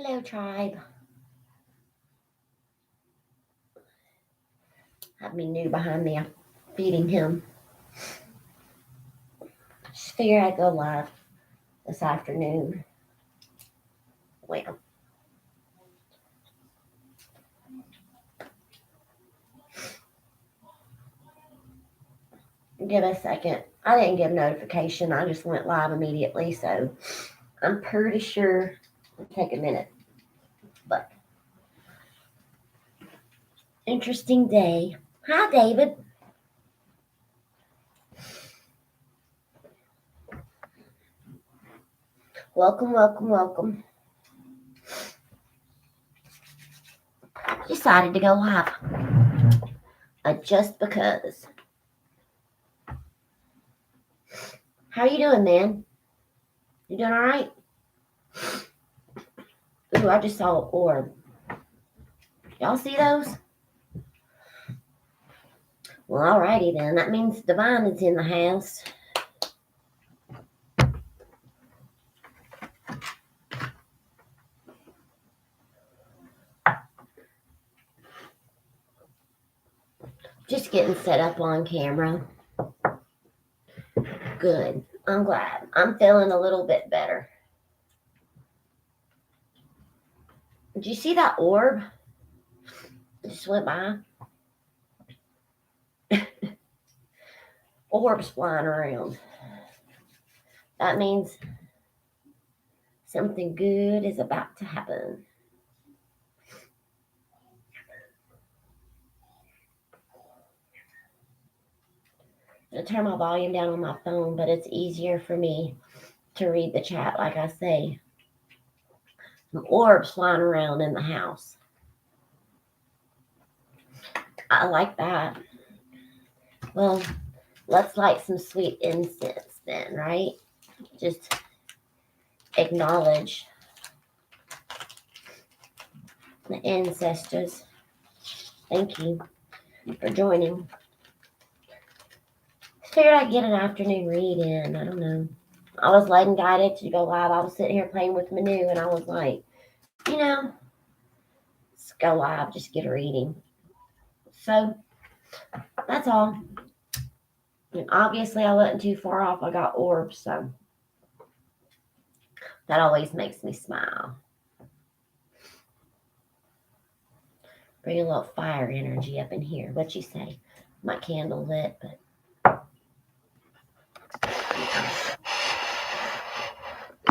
Hello, tribe. Have me new behind me. I'm feeding him. Just figured I'd go live this afternoon. Well, give a second. I didn't give notification. I just went live immediately, so I'm pretty sure it'll take a minute. But interesting day. Hi, David. Welcome, welcome, welcome. Decided to go live. Just because. How you doing, man? You doing all right? Ooh, I just saw an orb. Y'all see those? Well, alrighty then. That means Divine is in the house. Just getting set up on camera. Good. I'm glad. I'm feeling a little bit better. Did you see that orb? It just went by. Orbs flying around. That means something good is about to happen. I'm going to turn my volume down on my phone, but it's easier for me to read the chat, like I say. Some orbs flying around in the house. I like that. Well, let's light some sweet incense then, right? Just acknowledge the ancestors. Thank you for joining. Figured I'd get an afternoon read in. I don't know. I was led and guided to go live. I was sitting here playing with Manu, and I was like, let's go live, just get a reading. So that's all. And obviously, I wasn't too far off. I got orbs, so that always makes me smile. Bring a little fire energy up in here. What you say? My candle lit, but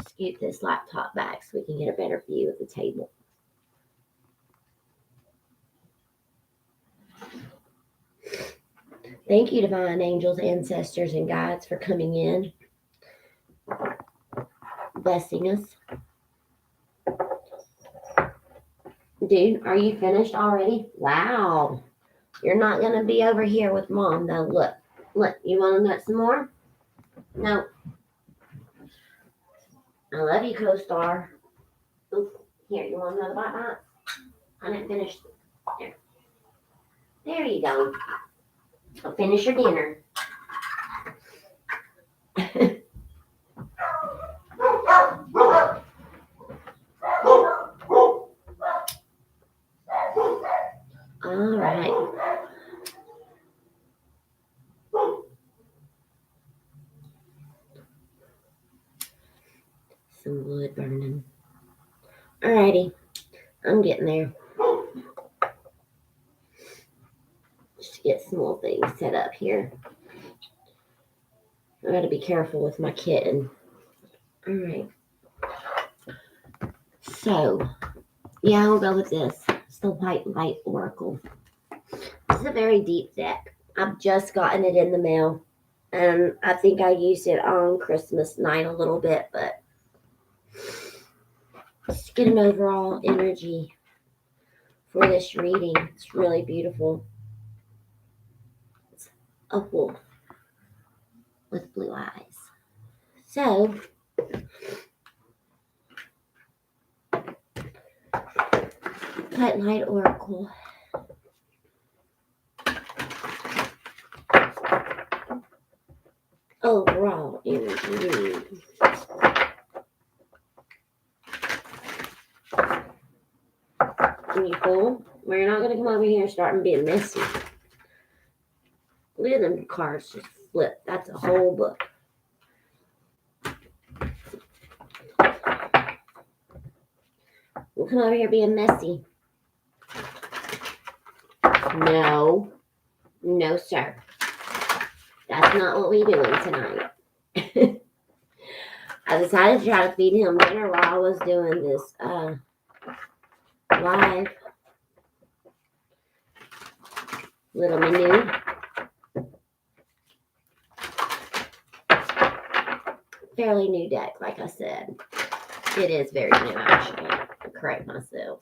scoot this laptop back so we can get a better view of the table. Thank you, divine angels, ancestors, and guides for coming in, blessing us. Dude, are you finished already? Wow. You're not going to be over here with Mom, though. Look, you want to nut some more? No. I love you, co-star. Oop, here, you want another bite? I didn't finish. There you go. Go finish your dinner. All right. Some wood burning. All righty. I'm getting there. Just get some little things set up here. I got to be careful with my kitten. All right. So, yeah, I'll go with this. It's the White Light Oracle. This is a very deep deck. I've just gotten it in the mail. And I think I used it on Christmas night a little bit, but let's get an overall energy for this reading. It's really beautiful. It's a wolf with blue eyes. So, White Light Oracle. Overall energy read. you fool. Well, you're not going to come over here and start being messy. Look at them cards just flip. That's a whole book. We'll come over here being messy. No. No, sir. That's not what we're doing tonight. I decided to try to feed him dinner while I was doing this live. Little menu. Fairly new deck, like I said. It is very new, actually. I'll correct myself.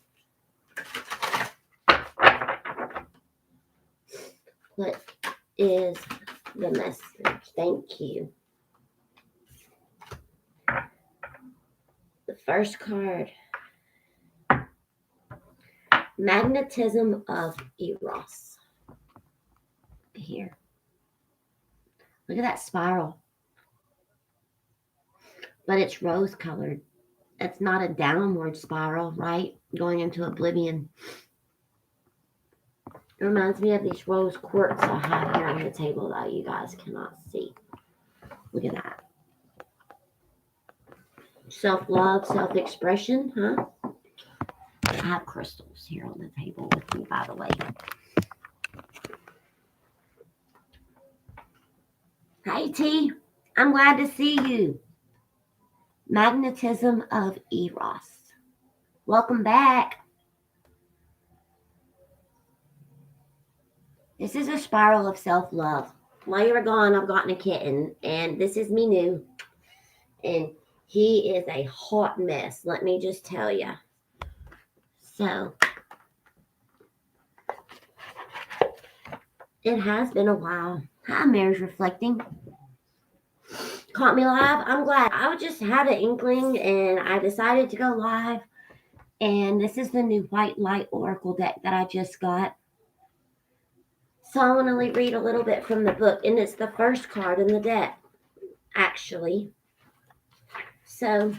What is the message? Thank you. The first card. Magnetism of Eros. Here. Look at that spiral. But it's rose colored. It's not a downward spiral, right? Going into oblivion. It reminds me of these rose quartz I have here on the table that you guys cannot see. Look at that. Self-love, self-expression, huh? I have crystals here on the table with me, by the way. Hey, T. I'm glad to see you. Magnetism of Eros. Welcome back. This is a spiral of self-love. While you were gone, I've gotten a kitten, and this is me new. And he is a hot mess, let me just tell you. So, it has been a while. Hi, Mary's reflecting. Caught me live. I'm glad. I just had an inkling, and I decided to go live. And this is the new White Light Oracle deck that I just got. So I want to read a little bit from the book, and it's the first card in the deck, actually. So,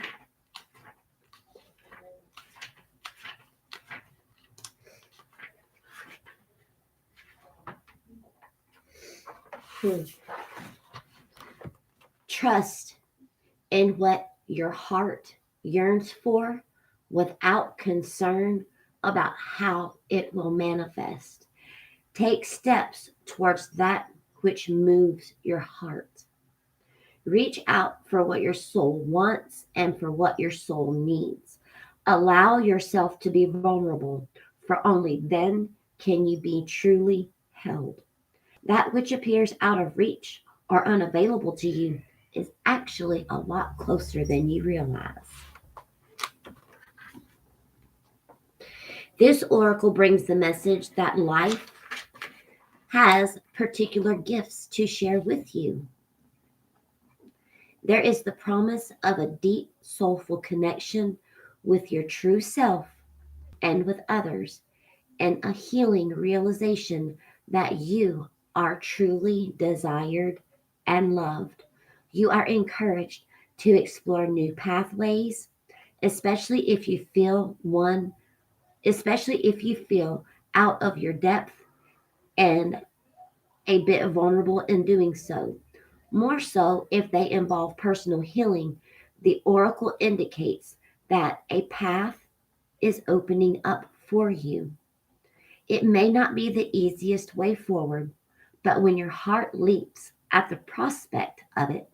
trust in what your heart yearns for without concern about how it will manifest. Take steps towards that which moves your heart. Reach out for what your soul wants and for what your soul needs. Allow yourself to be vulnerable, for only then can you be truly held. That which appears out of reach or unavailable to you is actually a lot closer than you realize. This oracle brings the message that life has particular gifts to share with you. There is the promise of a deep, soulful connection with your true self and with others, and a healing realization that you are truly desired and loved. You are encouraged to explore new pathways, especially if you feel out of your depth and a bit vulnerable in doing so. More so if they involve personal healing, the oracle indicates that a path is opening up for you. It may not be the easiest way forward, but when your heart leaps at the prospect of it,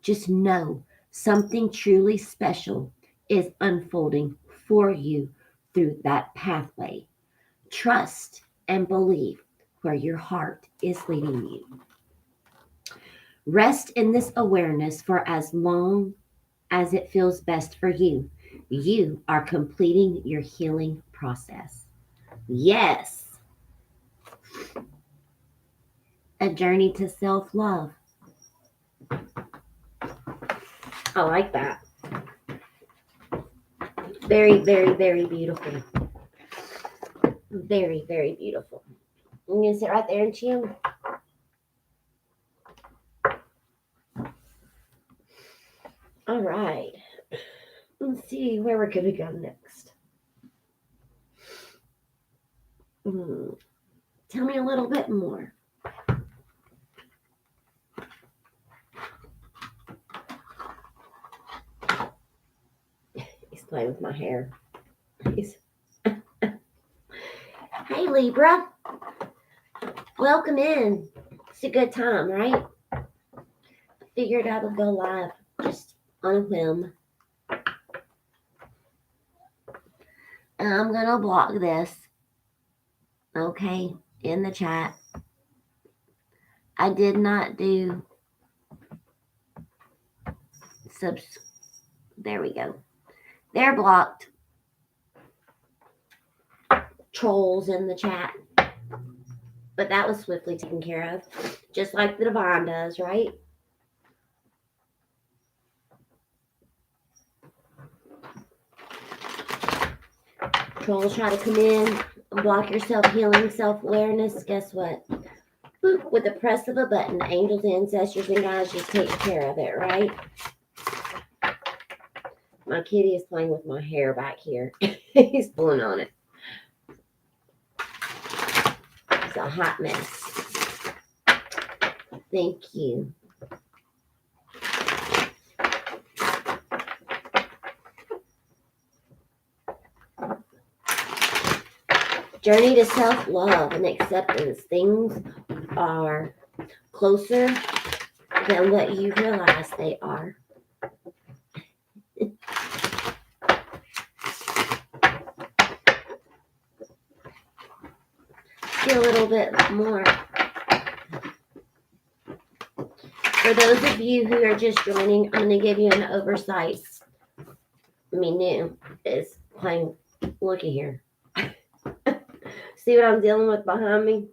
just know something truly special is unfolding for you through that pathway. Trust and believe where your heart is leading you. Rest in this awareness for as long as it feels best for you. You are completing your healing process. Yes. A journey to self-love. I like that. Very, very, very beautiful. Very, very beautiful. I'm going to sit right there and chill. All right. Let's see where we're going to go next. Tell me a little bit more. He's playing with my hair. Hey, Libra. Welcome in. It's a good time, right? I figured I would go live just on a whim. And I'm going to block this. Okay, in the chat. I did not do there we go. They're blocked. Trolls in the chat. But that was swiftly taken care of. Just like the divine does, right? Trolls try to come in and block your self-healing, self-awareness. Guess what? Boop, with the press of a button, angels, ancestors, and guides just take care of it, right? My kitty is playing with my hair back here. He's pulling on it. It's a hot mess. Thank you. Journey to self-love and acceptance. Things are closer than what you realize they are. See a little bit more. For those of you who are just joining, I'm going to give you an oversight. New is playing. Looky here. See what I'm dealing with behind me?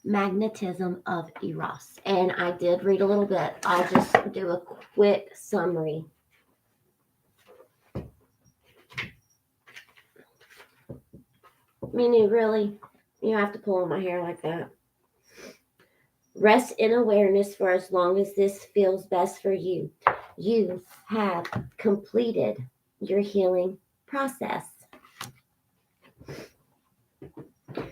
Magnetism of Eros. And I did read a little bit. I'll just do a quick summary. Really? You have to pull on my hair like that. Rest in awareness for as long as this feels best for you. You have completed your healing process.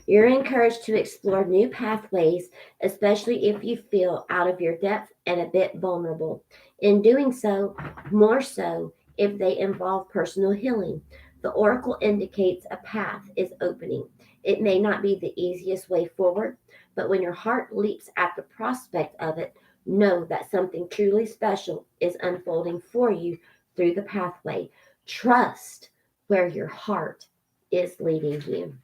You're encouraged to explore new pathways, especially if you feel out of your depth and a bit vulnerable. In doing so, more so if they involve personal healing. The oracle indicates a path is opening. It may not be the easiest way forward, but when your heart leaps at the prospect of it, know that something truly special is unfolding for you through the pathway. Trust where your heart is leading you.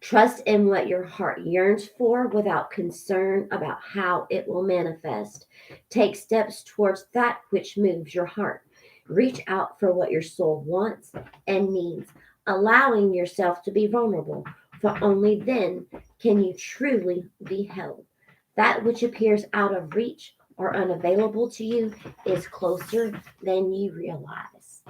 Trust in what your heart yearns for without concern about how it will manifest. Take steps towards that which moves your heart. Reach out for what your soul wants and needs, allowing yourself to be vulnerable, for only then can you truly be held. That which appears out of reach or unavailable to you is closer than you realize.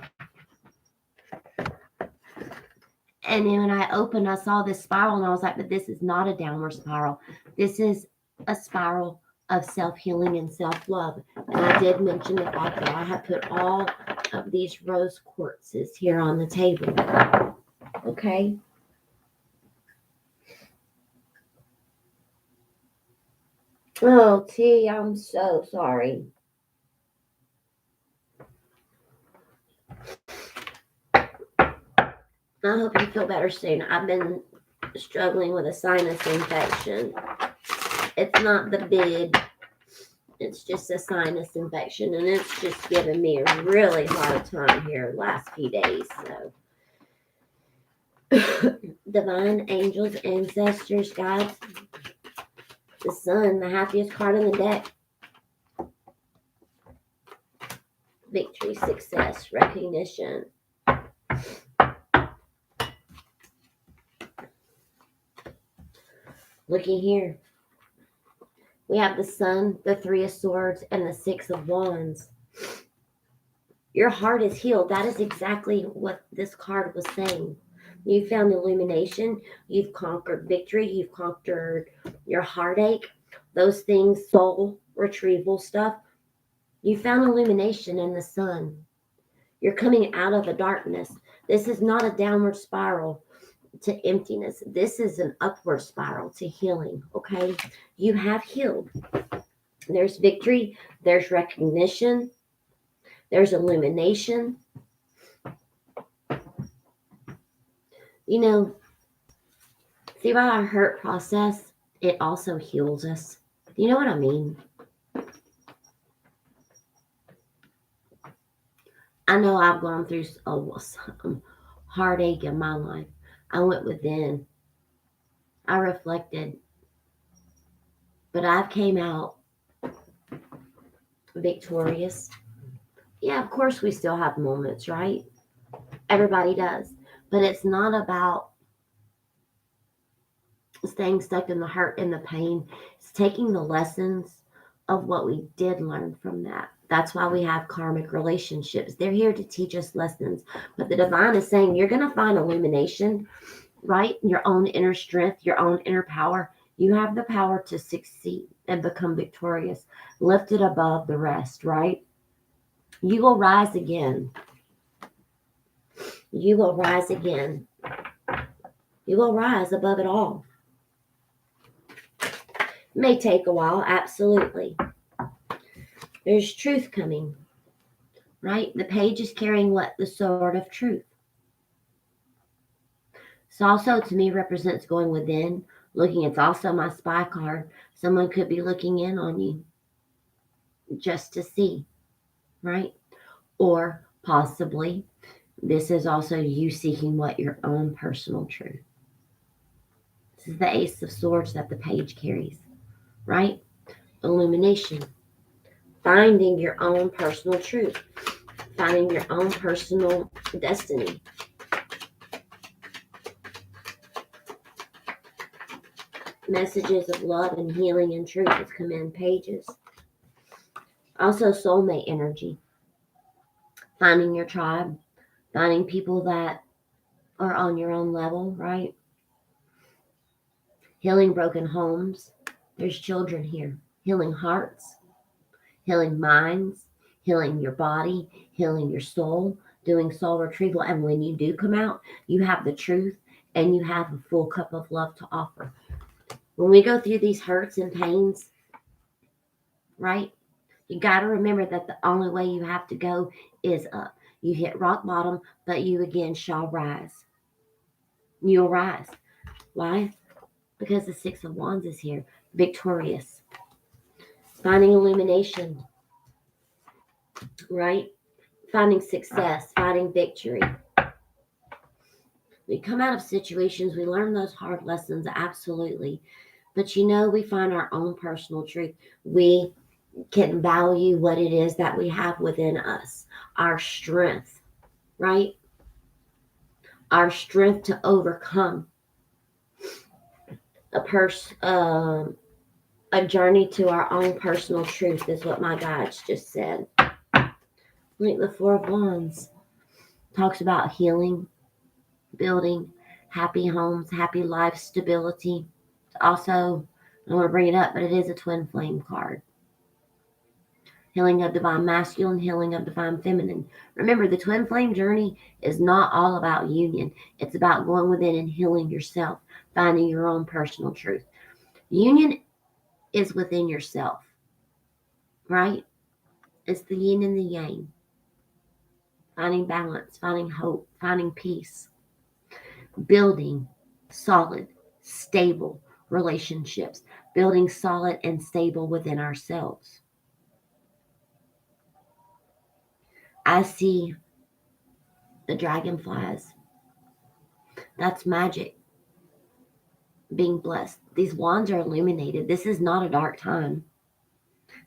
And then when I opened, I saw this spiral and I was like, but this is not a downward spiral. This is a spiral of self-healing and self-love. And I did mention the fact that I have put all of these rose quartzes here on the table. Okay. Oh, T, I'm so sorry. I hope you feel better soon. I've been struggling with a sinus infection. It's not the bid. It's just a sinus infection, and it's just given me a really hard time here last few days. So, divine angels, ancestors, guides, the sun, the happiest card in the deck. Victory, success, recognition. Looking here. We have the sun, the three of swords, and the 6 of wands. Your heart is healed. That is exactly what this card was saying. You found illumination. You've conquered victory. You've conquered your heartache. Those things, soul retrieval stuff. You found illumination in the sun. You're coming out of the darkness. This is not a downward spiral to emptiness. This is an upward spiral to healing, okay? You have healed. There's victory, there's recognition, there's illumination. You know, see about our hurt process, it also heals us. You know what I mean? I know I've gone through some heartache in my life. I went within. I reflected. But I've came out victorious. Yeah, of course we still have moments, right? Everybody does. But it's not about staying stuck in the hurt and the pain. It's taking the lessons of what we did learn from that. That's why we have karmic relationships. They're here to teach us lessons. But the divine is saying you're going to find illumination, right? Your own inner strength, your own inner power. You have the power to succeed and become victorious, lifted above the rest, right? You will rise again. You will rise again. You will rise above it all. It may take a while, absolutely. There's truth coming, right? The page is carrying what? The sword of truth. This also, to me, represents going within, looking. It's also my spy card. Someone could be looking in on you just to see, right? Or possibly this is also you seeking what? Your own personal truth. This is the Ace of Swords that the page carries, right? Illumination. Finding your own personal truth. Finding your own personal destiny. Messages of love and healing and truth has come in pages. Also soulmate energy. Finding your tribe. Finding people that are on your own level, right? Healing broken homes. There's children here. Healing hearts. Healing minds. Healing your body. Healing your soul. Doing soul retrieval. And when you do come out, you have the truth and you have a full cup of love to offer. When we go through these hurts and pains, right? You got to remember that the only way you have to go is up. You hit rock bottom, but you again shall rise. You'll rise. Why? Because the Six of Wands is here, victorious. Finding illumination, right? Finding success, finding victory. We come out of situations, we learn those hard lessons, absolutely. But we find our own personal truth. We can value what it is that we have within us, our strength, right? Our strength to overcome a journey to our own personal truth is what my guides just said. Like the Four of Wands talks about healing, building happy homes, happy life, stability. Also, I want to bring it up, but it is a twin flame card. Healing of divine masculine, healing of divine feminine. Remember, the twin flame journey is not all about union. It's about going within and healing yourself, finding your own personal truth. Union is within yourself, right? It's the yin and the yang. Finding balance, finding hope, finding peace. Building solid, stable relationships. Building solid and stable within ourselves. I see the dragonflies. That's magic. Being blessed. These wands are illuminated. This is not a dark time.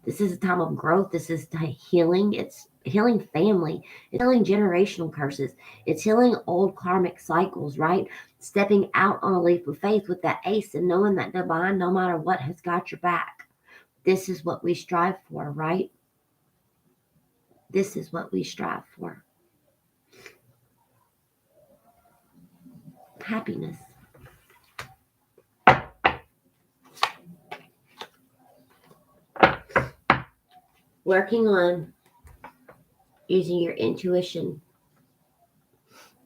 This is a time of growth. This is healing. It's healing family. It's healing generational curses. It's healing old karmic cycles, right? Stepping out on a leap of faith with that ace and knowing that divine, no matter what, has got your back. This is what we strive for, right? This is what we strive for. Happiness. Working on using your intuition,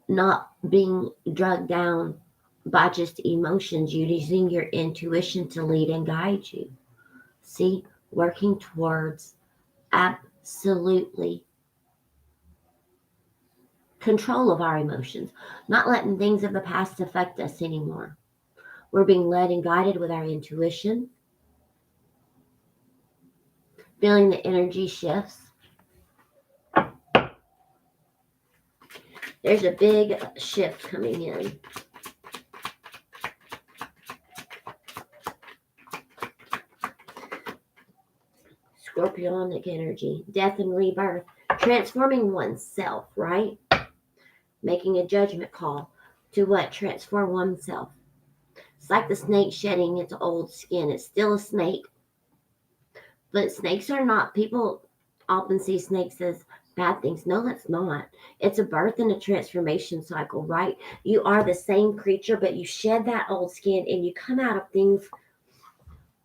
not being drugged down by just emotions, using your intuition to lead and guide you. See, working towards absolutely control of our emotions, not letting things of the past affect us anymore. We're being led and guided with our intuition, feeling the energy shifts. There's a big shift coming in. Scorpionic energy, death and rebirth, transforming oneself, right? Making a judgment call to what? Transform oneself. It's like the snake shedding its old skin. It's still a snake, but snakes are not, people often see snakes as bad things. No, that's not. It's a birth and a transformation cycle, right? You are the same creature, but you shed that old skin and you come out of things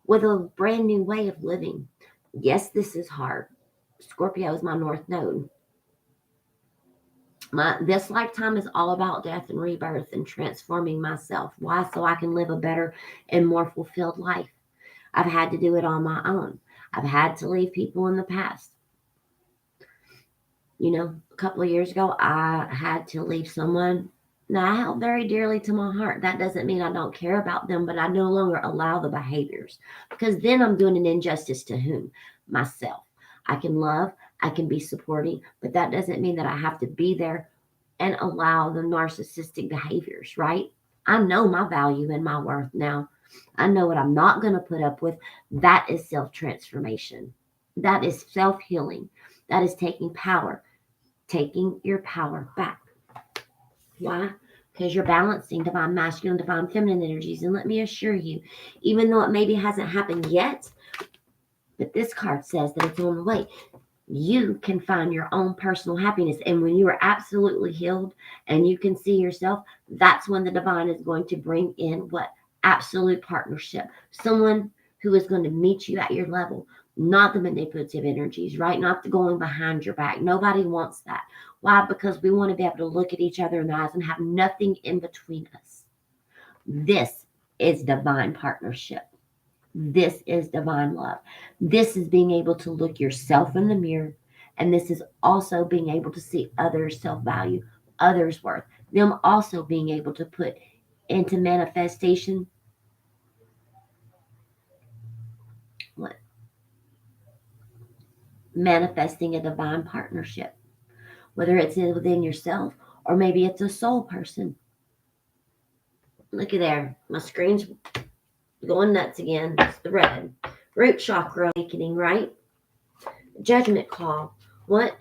with a brand new way of living. Yes, this is hard. Scorpio is my north node. This lifetime is all about death and rebirth and transforming myself. Why? So I can live a better and more fulfilled life. I've had to do it on my own. I've had to leave people in the past. A couple of years ago, I had to leave someone that I held very dearly to my heart. That doesn't mean I don't care about them, but I no longer allow the behaviors, because then I'm doing an injustice to whom? Myself. I can love, I can be supporting, but that doesn't mean that I have to be there and allow the narcissistic behaviors, right? I know my value and my worth now. I know what I'm not going to put up with. That is self transformation. That is self healing. That is taking power, taking your power back. Why? Because you're balancing divine masculine, divine feminine energies. And let me assure you, even though it maybe hasn't happened yet, but this card says that it's on the way. You can find your own personal happiness. And when you are absolutely healed and you can see yourself, that's when the divine is going to bring in what? Absolute partnership. Someone who is going to meet you at your level, not the manipulative energies, right? Not the going behind your back. Nobody wants that. Why? Because we want to be able to look at each other in the eyes and have nothing in between us. This is divine partnership. This is divine love. This is being able to look yourself in the mirror. And this is also being able to see others' self value, others' worth, them also being able to put into manifestation what? Manifesting a divine partnership, whether it's within yourself or maybe it's a soul person. Look at there. My screen's going nuts again. It's the red. Root chakra awakening, right? Judgment call. What?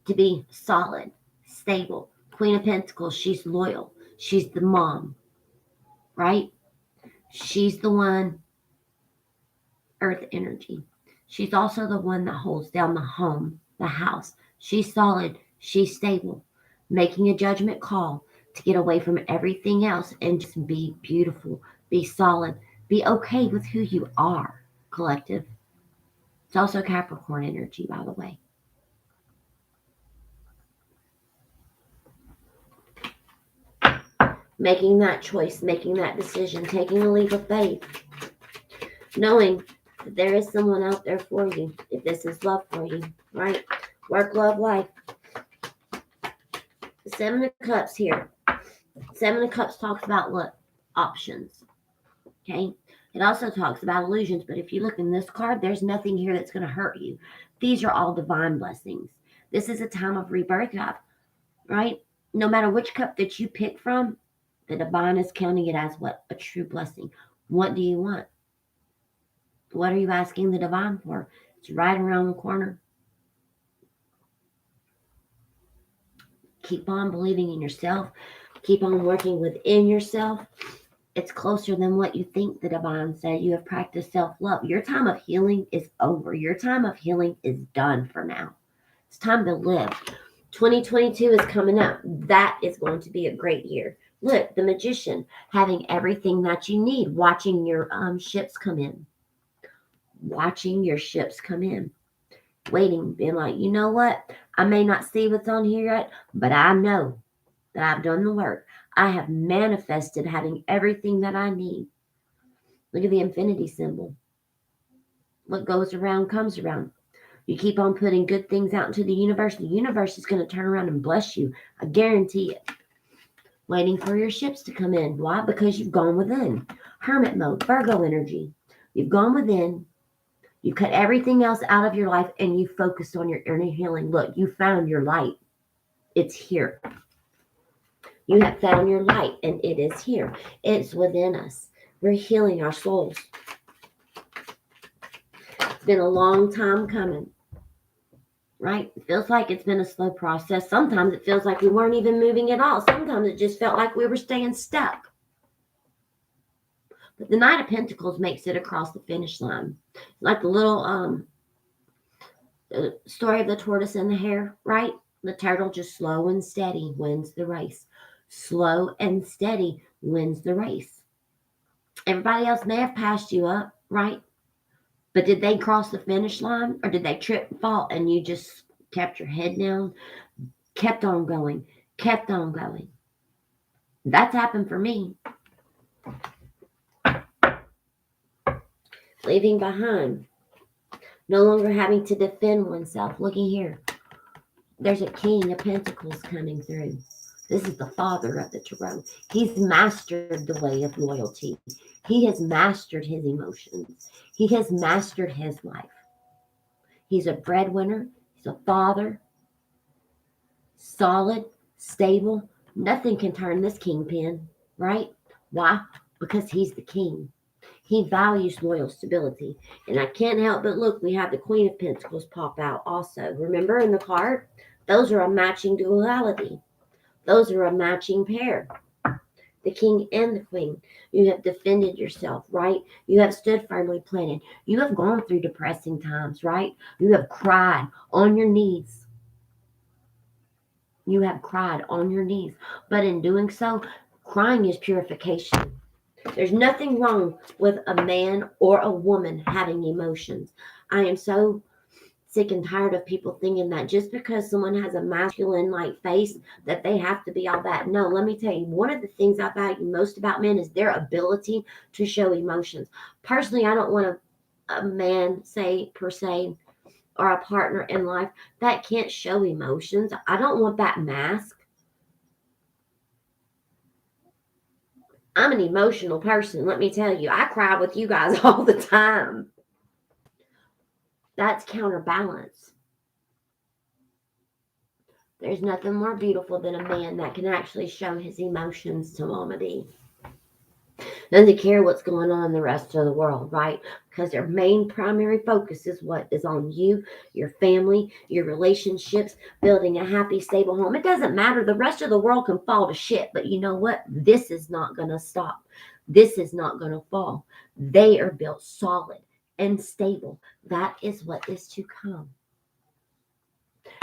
To be solid, stable. Queen of Pentacles, she's loyal. She's the mom, right? She's the one, earth energy. She's also the one that holds down the home, the house. She's solid. She's stable. Making a judgment call to get away from everything else and just be beautiful, be solid, be okay with who you are, collective. It's also Capricorn energy, by the way. Making that choice, making that decision, taking a leap of faith, knowing that there is someone out there for you, if this is love for you, right? Work, love, life. The Seven of Cups here. Seven of Cups talks about what? Options. Okay? It also talks about illusions, but if you look in this card, there's nothing here that's going to hurt you. These are all divine blessings. This is a time of rebirth, God, right? No matter which cup that you pick from, the divine is counting it as what? A true blessing. What do you want? What are you asking the divine for? It's right around the corner. Keep on believing in yourself. Keep on working within yourself. It's closer than what you think, the divine said. You have practiced self-love. Your time of healing is over. Your time of healing is done for now. It's time to live. 2022 is coming up. That is going to be a great year. Look, the Magician, having everything that you need, watching your ships come in. Watching your ships come in. Waiting, being like, you know what? I may not see what's on here yet, but I know that I've done the work. I have manifested having everything that I need. Look at the infinity symbol. What goes around comes around. You keep on putting good things out into the universe is going to turn around and bless you. I guarantee it. Waiting for your ships to come in. Why? Because you've gone within. Hermit mode, Virgo energy. You've gone within. You cut everything else out of your life and you focused on your inner healing. Look, you found your light. It's here. You have found your light and it is here. It's within us. We're healing our souls. It's been a long time coming. Right? It feels like it's been a slow process. Sometimes it feels like we weren't even moving at all. Sometimes it just felt like we were staying stuck. But the Knight of Pentacles makes it across the finish line. Like the little story of the tortoise and the hare, right? The turtle just slow and steady wins the race. Slow and steady wins the race. Everybody else may have passed you up, right? But did they cross the finish line or did they trip and fall and you just kept your head down, kept on going, kept on going? That's happened for me. Leaving behind. No longer having to defend oneself. Looking here. There's a King of Pentacles coming through. This is the father of the tarot. He's mastered the way of loyalty. He has mastered his emotions. He has mastered his life. He's a breadwinner. He's a father. Solid, stable. Nothing can turn this kingpin, right? Why? Because he's the king. He values loyal stability. And I can't help but look, we have the Queen of Pentacles pop out also. Remember in the card? Those are a matching duality. Those are a matching pair. The king and the queen. You have defended yourself, right? You have stood firmly planted. You have gone through depressing times, right? You have cried on your knees. You have cried on your knees. But in doing so, crying is purification. There's nothing wrong with a man or a woman having emotions. I am so sick and tired of people thinking that just because someone has a masculine like face that they have to be all that. No, let me tell you, one of the things I value most about men is their ability to show emotions. Personally, I don't want a man, say per se, or a partner in life that can't show emotions. I don't want that mask. I'm an emotional person, let me tell you. I cry with you guys all the time. That's counterbalance. There's nothing more beautiful than a man that can actually show his emotions to Mama D. Doesn't care what's going on in the rest of the world, right? Because their main primary focus is what is on you, your family, your relationships, building a happy, stable home. It doesn't matter. The rest of the world can fall to shit. But you know what? This is not going to stop. This is not going to fall. They are built solid and stable. That is what is to come.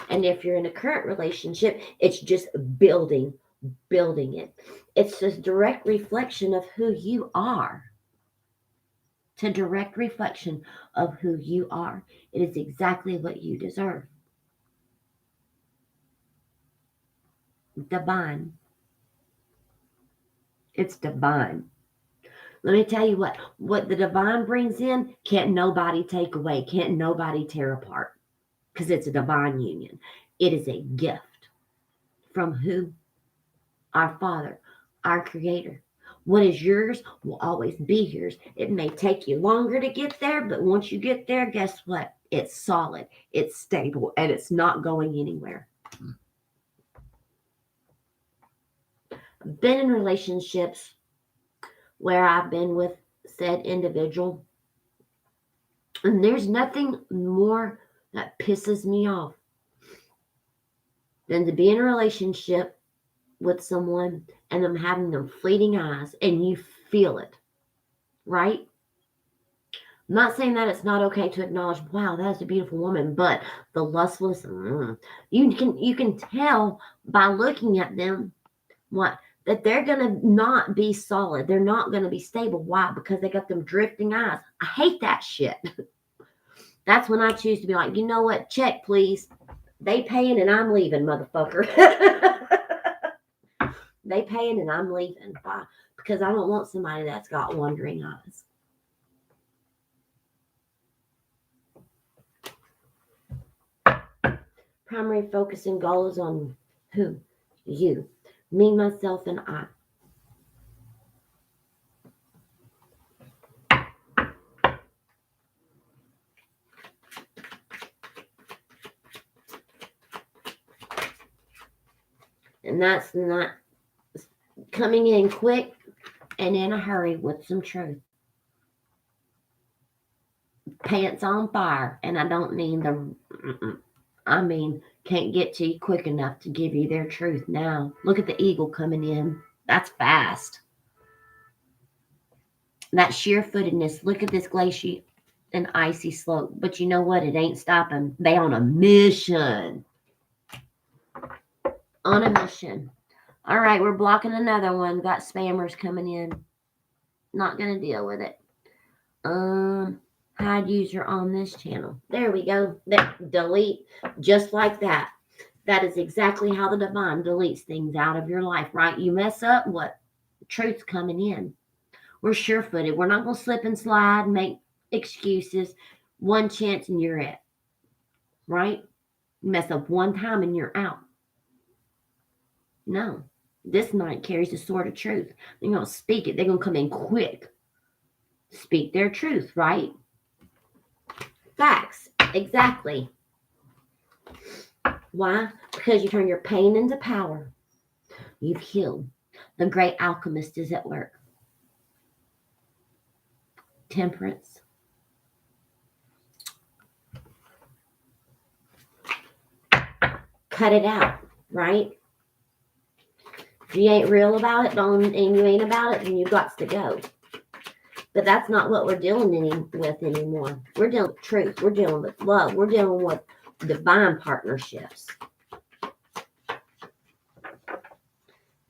And if you're in a current relationship, it's just building it. It's just direct reflection of who you are. It's a direct reflection of who you are. It is exactly what you deserve. Divine. It's divine. Let me tell you what the divine brings in, can't nobody take away, can't nobody tear apart. Because it's a divine union. It is a gift from who? Our Father, our Creator. What is yours will always be yours. It may take you longer to get there, but once you get there, guess what? It's solid, it's stable, and it's not going anywhere. I've been in relationships where I've been with said individual, and there's nothing more that pisses me off than to be in a relationship with someone and them having them fleeting eyes and you feel it, right? I'm not saying that it's not okay to acknowledge, wow, that's a beautiful woman, but the lustfulness, you can tell by looking at them that they're going to not be solid. They're not going to be stable. Why? Because they got them drifting eyes. I hate that shit. That's when I choose to be like, you know what? Check, please. They paying and I'm leaving, motherfucker. They paying and I'm leaving. Why? Because I don't want somebody that's got wandering eyes. Primary focus and goal is on who? You. Me, myself, and I. And that's not coming in quick and in a hurry with some truth. Pants on fire. And I don't mean I mean, can't get to you quick enough to give you their truth now. Look at the eagle coming in. That's fast. That sheer footedness. Look at this glacier and icy slope. But you know what? It ain't stopping. They on a mission. On a mission. All right, we're blocking another one. Got spammers coming in. Not going to deal with it. Hide user on this channel. There we go. There, delete. Just like that. That is exactly how the divine deletes things out of your life, right? You mess up, what? Truth's coming in. We're sure-footed. We're not going to slip and slide and make excuses. One chance and you're it. Right? You mess up one time and you're out. No. This knight carries the sword of truth. They're going to speak it. They're going to come in quick. Speak their truth, right? Facts. Exactly. Why? Because you turn your pain into power. You've healed. The great alchemist is at work. Temperance. Cut it out, right? If you ain't real about it, and you ain't about it, then you got to go. But that's not what we're dealing with anymore. We're dealing with truth. We're dealing with love. We're dealing with divine partnerships.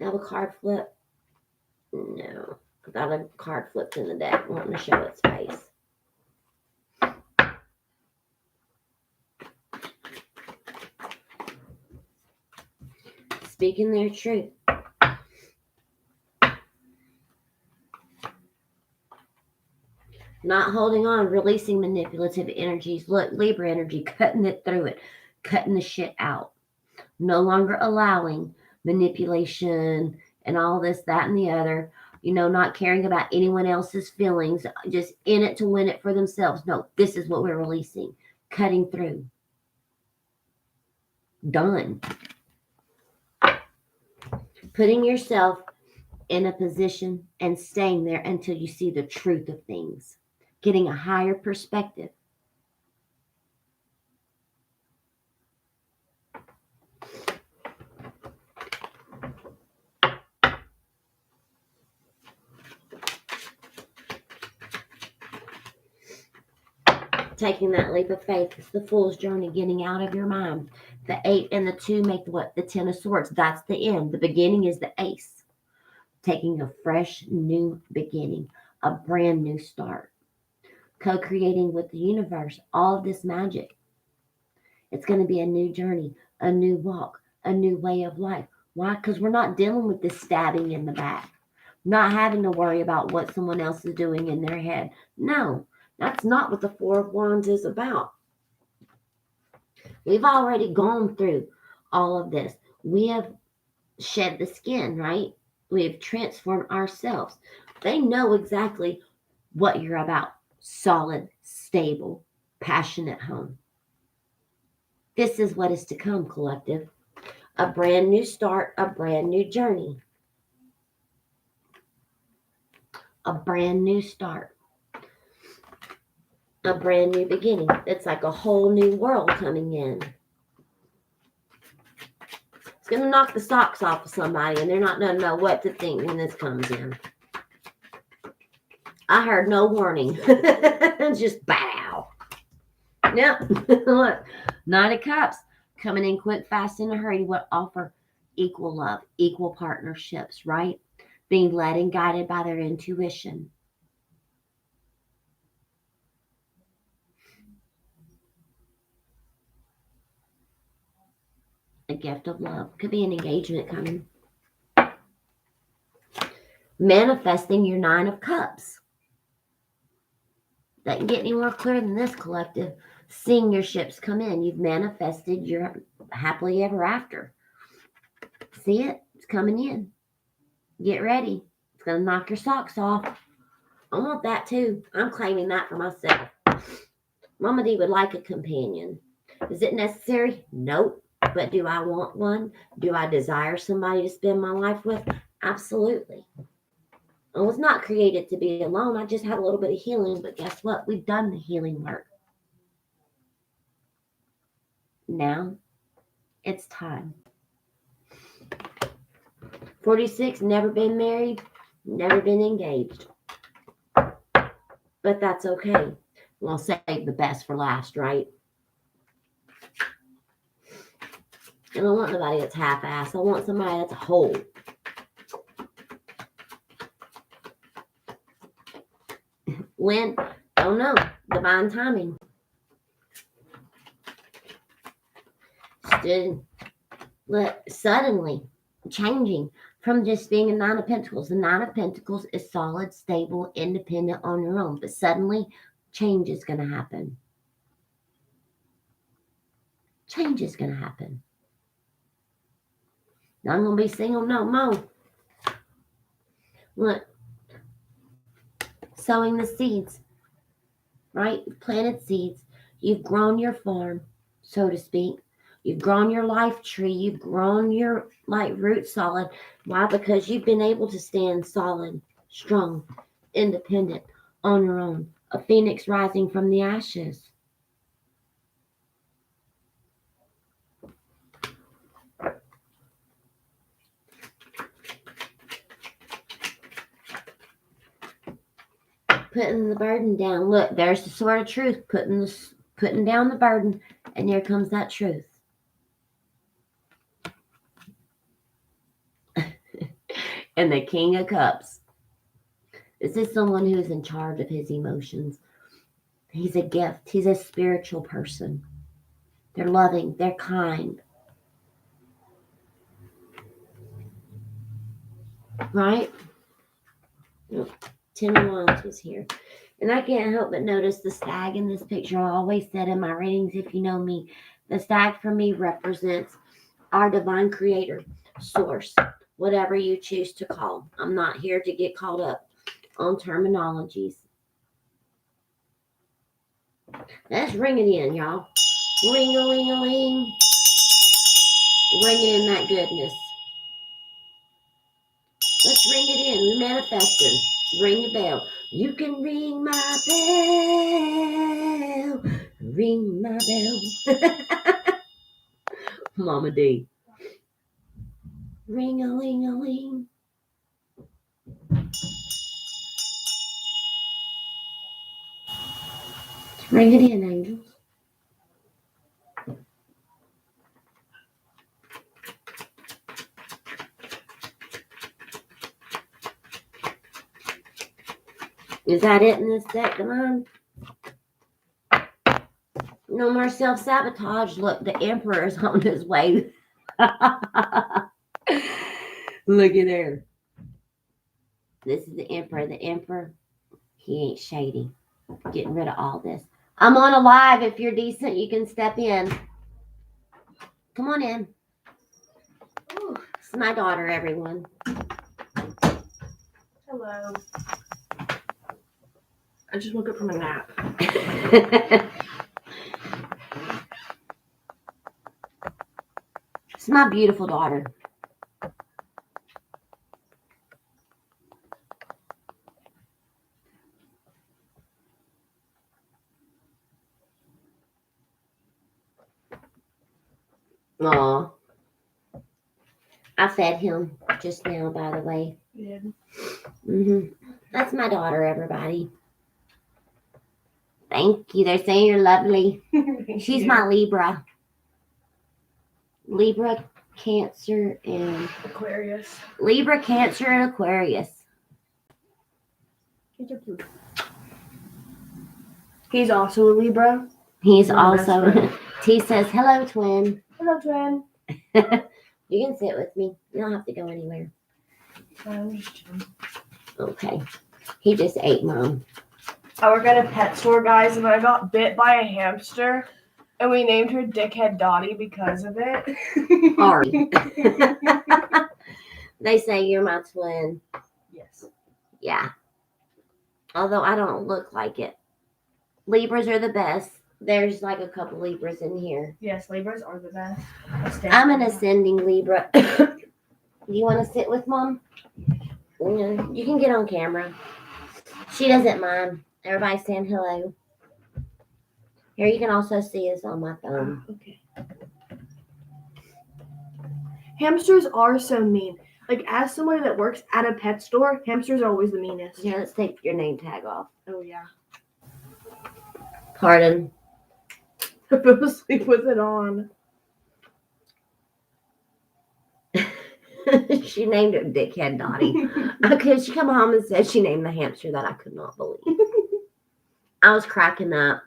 Have a card flip? No. I thought a card flipped in the deck, wanting to show its face. Speaking their truth. Not holding on, releasing manipulative energies. Look, Libra energy, cutting it through it, cutting the shit out. No longer allowing manipulation and all this, that, and the other. You know, not caring about anyone else's feelings, just in it to win it for themselves. No, this is what we're releasing. Cutting through. Done. Putting yourself in a position and staying there until you see the truth of things. Getting a higher perspective. Taking that leap of faith. It's the fool's journey, getting out of your mind. The 8 and the 2 make what? The 10 of swords. That's the end. The beginning is the ace. Taking a fresh new beginning. A brand new start. Co-creating with the universe. All of this magic. It's going to be a new journey. A new walk. A new way of life. Why? Because we're not dealing with this stabbing in the back. Not having to worry about what someone else is doing in their head. No. That's not what the Four of Wands is about. We've already gone through all of this. We have shed the skin, right? We have transformed ourselves. They know exactly what you're about. Solid, stable, passionate home. This is what is to come, collective. A brand new start, a brand new journey. A brand new start. A brand new beginning. It's like a whole new world coming in. It's going to knock the socks off of somebody, and they're not going to know what to think when this comes in. I heard no warning. Just bow. Yep. Look, Knight of Cups. Coming in quick, fast, in a hurry. What offer equal love, equal partnerships, right? Being led and guided by their intuition. A gift of love. Could be an engagement coming. manifesting your 9 of Cups. Doesn't get any more clear than this, collective. Seeing your ships come in. You've manifested your happily ever after. See it? It's coming in. Get ready. It's going to knock your socks off. I want that too. I'm claiming that for myself. Mama D would like a companion. Is it necessary? Nope. But do I want one? Do I desire somebody to spend my life with? Absolutely. I was not created to be alone. I just had a little bit of healing. But guess what? We've done the healing work. Now it's time. 46, never been married, never been engaged. But that's okay. We'll save the best for last, right? I don't want nobody that's half-assed. I want somebody that's whole. When? Don't know. Divine timing. Suddenly changing from just being a 9 of Pentacles. The 9 of Pentacles is solid, stable, independent on your own. But suddenly, change is going to happen. Change is going to happen. Not going to be single no more. Look. Sowing the seeds. Right? Planted seeds. You've grown your farm, so to speak. You've grown your life tree. You've grown your root solid. Why? Because you've been able to stand solid, strong, independent, on your own. A phoenix rising from the ashes. Putting the burden down. Look, there's the sword of truth. Putting down the burden, and here comes that truth. And the King of Cups. This is someone who's in charge of his emotions. He's a gift. He's a spiritual person. They're loving. They're kind. Right? 10 of Wands was here. And I can't help but notice the stag in this picture. I always said in my readings, if you know me, the stag for me represents our divine creator, source, whatever you choose to call. I'm not here to get caught up on terminologies. Let's ring it in, y'all. Ring-a-ling-a-ling. Ring it in that goodness. Let's ring it in. We manifested. Ring the bell. You can ring my bell. Ring my bell. Mama D. Ring-a-ling-a-ling. Ring it in, angels. Is that it in this deck, Divine? No more self-sabotage. Look, the Emperor is on his way. Look at there. This is the Emperor. The Emperor, he ain't shady. Getting rid of all this. I'm on a live. If you're decent, you can step in. Come on in. Ooh, this is my daughter, everyone. Hello. I just woke up from a nap. It's my beautiful daughter. Aw. I fed him just now, by the way. Yeah. That's my daughter, everybody. Thank you. They're saying you're lovely. She's my Libra. Libra, Cancer, and Aquarius. Libra, Cancer, and Aquarius. He's also a Libra. He's also. T says, hello, twin. Hello, twin. You can sit with me. You don't have to go anywhere. I'm just chilling. Okay. He just ate Mom. I work at a pet store, guys, and I got bit by a hamster, and we named her Dickhead Dottie because of it. Ari. They say you're my twin. Yes. Yeah. Although I don't look like it. Libras are the best. There's like a couple Libras in here. Yes, Libras are the best. I'm an ascending Libra. You want to sit with Mom? You can get on camera. She doesn't mind. Everybody saying hello. Here, you can also see us on my phone. Okay. Hamsters are so mean. Like, as somebody that works at a pet store, hamsters are always the meanest. Yeah, let's take your name tag off. Oh, yeah. Pardon. I fell asleep with it on. She named it Dickhead Dottie. Okay, she come home and said she named the hamster that I could not believe. I was cracking up.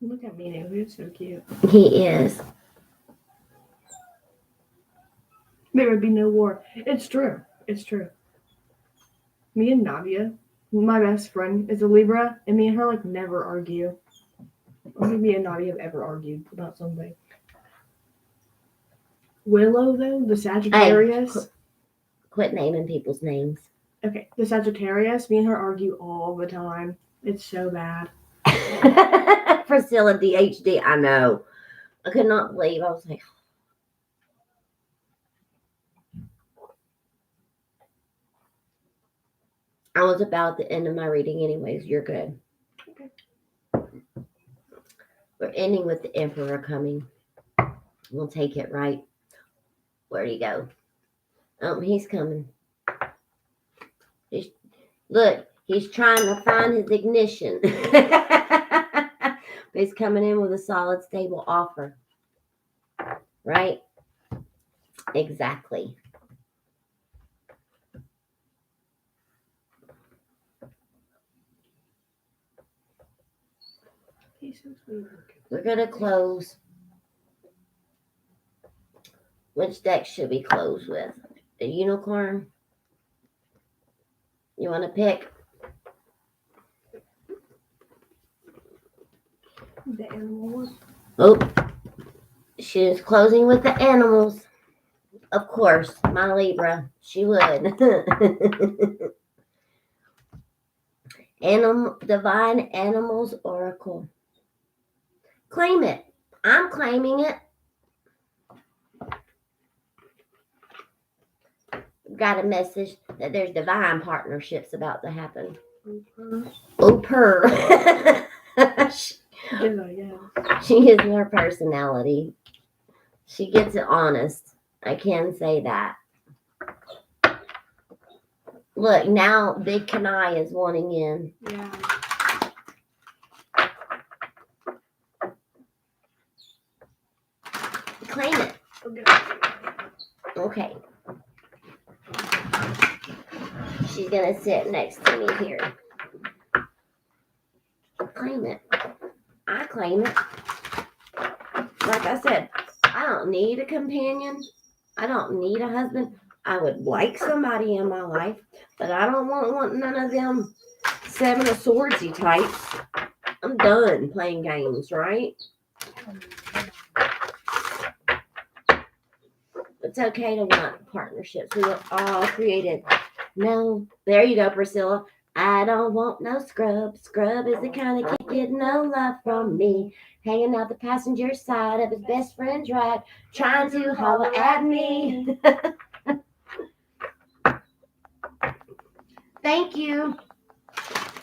Look at me, Naomi. You're so cute. He is. There would be no war. It's true. It's true. Me and Nadia, my best friend, is a Libra, and me and her, like, never argue. Only me and Nadia have ever argued about something. Willow, though, the Sagittarius. Quit naming people's names. Okay, the Sagittarius, me and her argue all the time. It's so bad. Priscilla DHD, I know. I could not believe. I was like, I was about the end of my reading anyways. You're good. Okay. We're ending with the Emperor coming. We'll take it right. Where'd he go? Oh, he's coming. Look, he's trying to find his ignition. But he's coming in with a solid, stable offer. Right? Exactly. He's so sweet. We're going to close. Which deck should we close with? The unicorn? You want to pick? The animal one. Oh, she is closing with the animals. Of course, my Libra. She would. Divine Animals Oracle. Claim it. I'm claiming it. Got a message that there's divine partnerships about to happen. Oper. She is her personality. She gets it honest. I can say that. Look, now Big Kanai is wanting in. Yeah. Claim it. Okay. She's going to sit next to me here. Claim it. I claim it. Like I said, I don't need a companion. I don't need a husband. I would like somebody in my life, but I don't want none of them Seven of Swordsy types. I'm done playing games, right? It's okay to want partnerships. We were all created. No, there you go, Priscilla. I don't want no scrub. Scrub is the kind of kid get no love from me. Hanging out the passenger side of his best friend's ride, trying to holler at me. Thank you.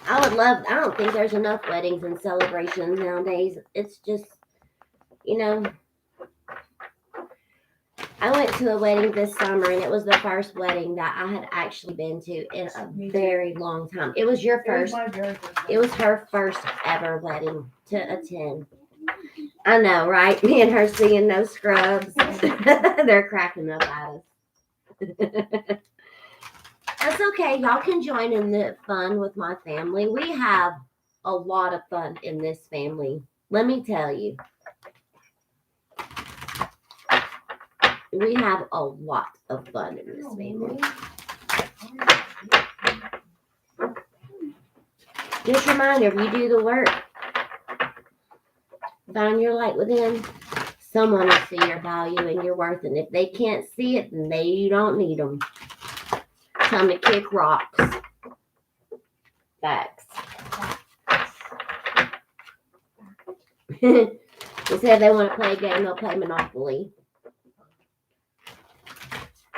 I don't think there's enough weddings and celebrations nowadays. It's just, I went to a wedding this summer, and it was the first wedding that I had actually been to in a very long time. It was your first. It was her first ever wedding to attend. I know, right? Me and her seeing no scrubs. They're cracking up at us. That's okay. Y'all can join in the fun with my family. We have a lot of fun in this family. Let me tell you. We have a lot of fun in this family. Just a reminder, if you do the work, find your light within, someone will see your value and your worth. And if they can't see it, then you don't need them. Time to kick rocks. Facts. They said they want to play a game, they'll play Monopoly.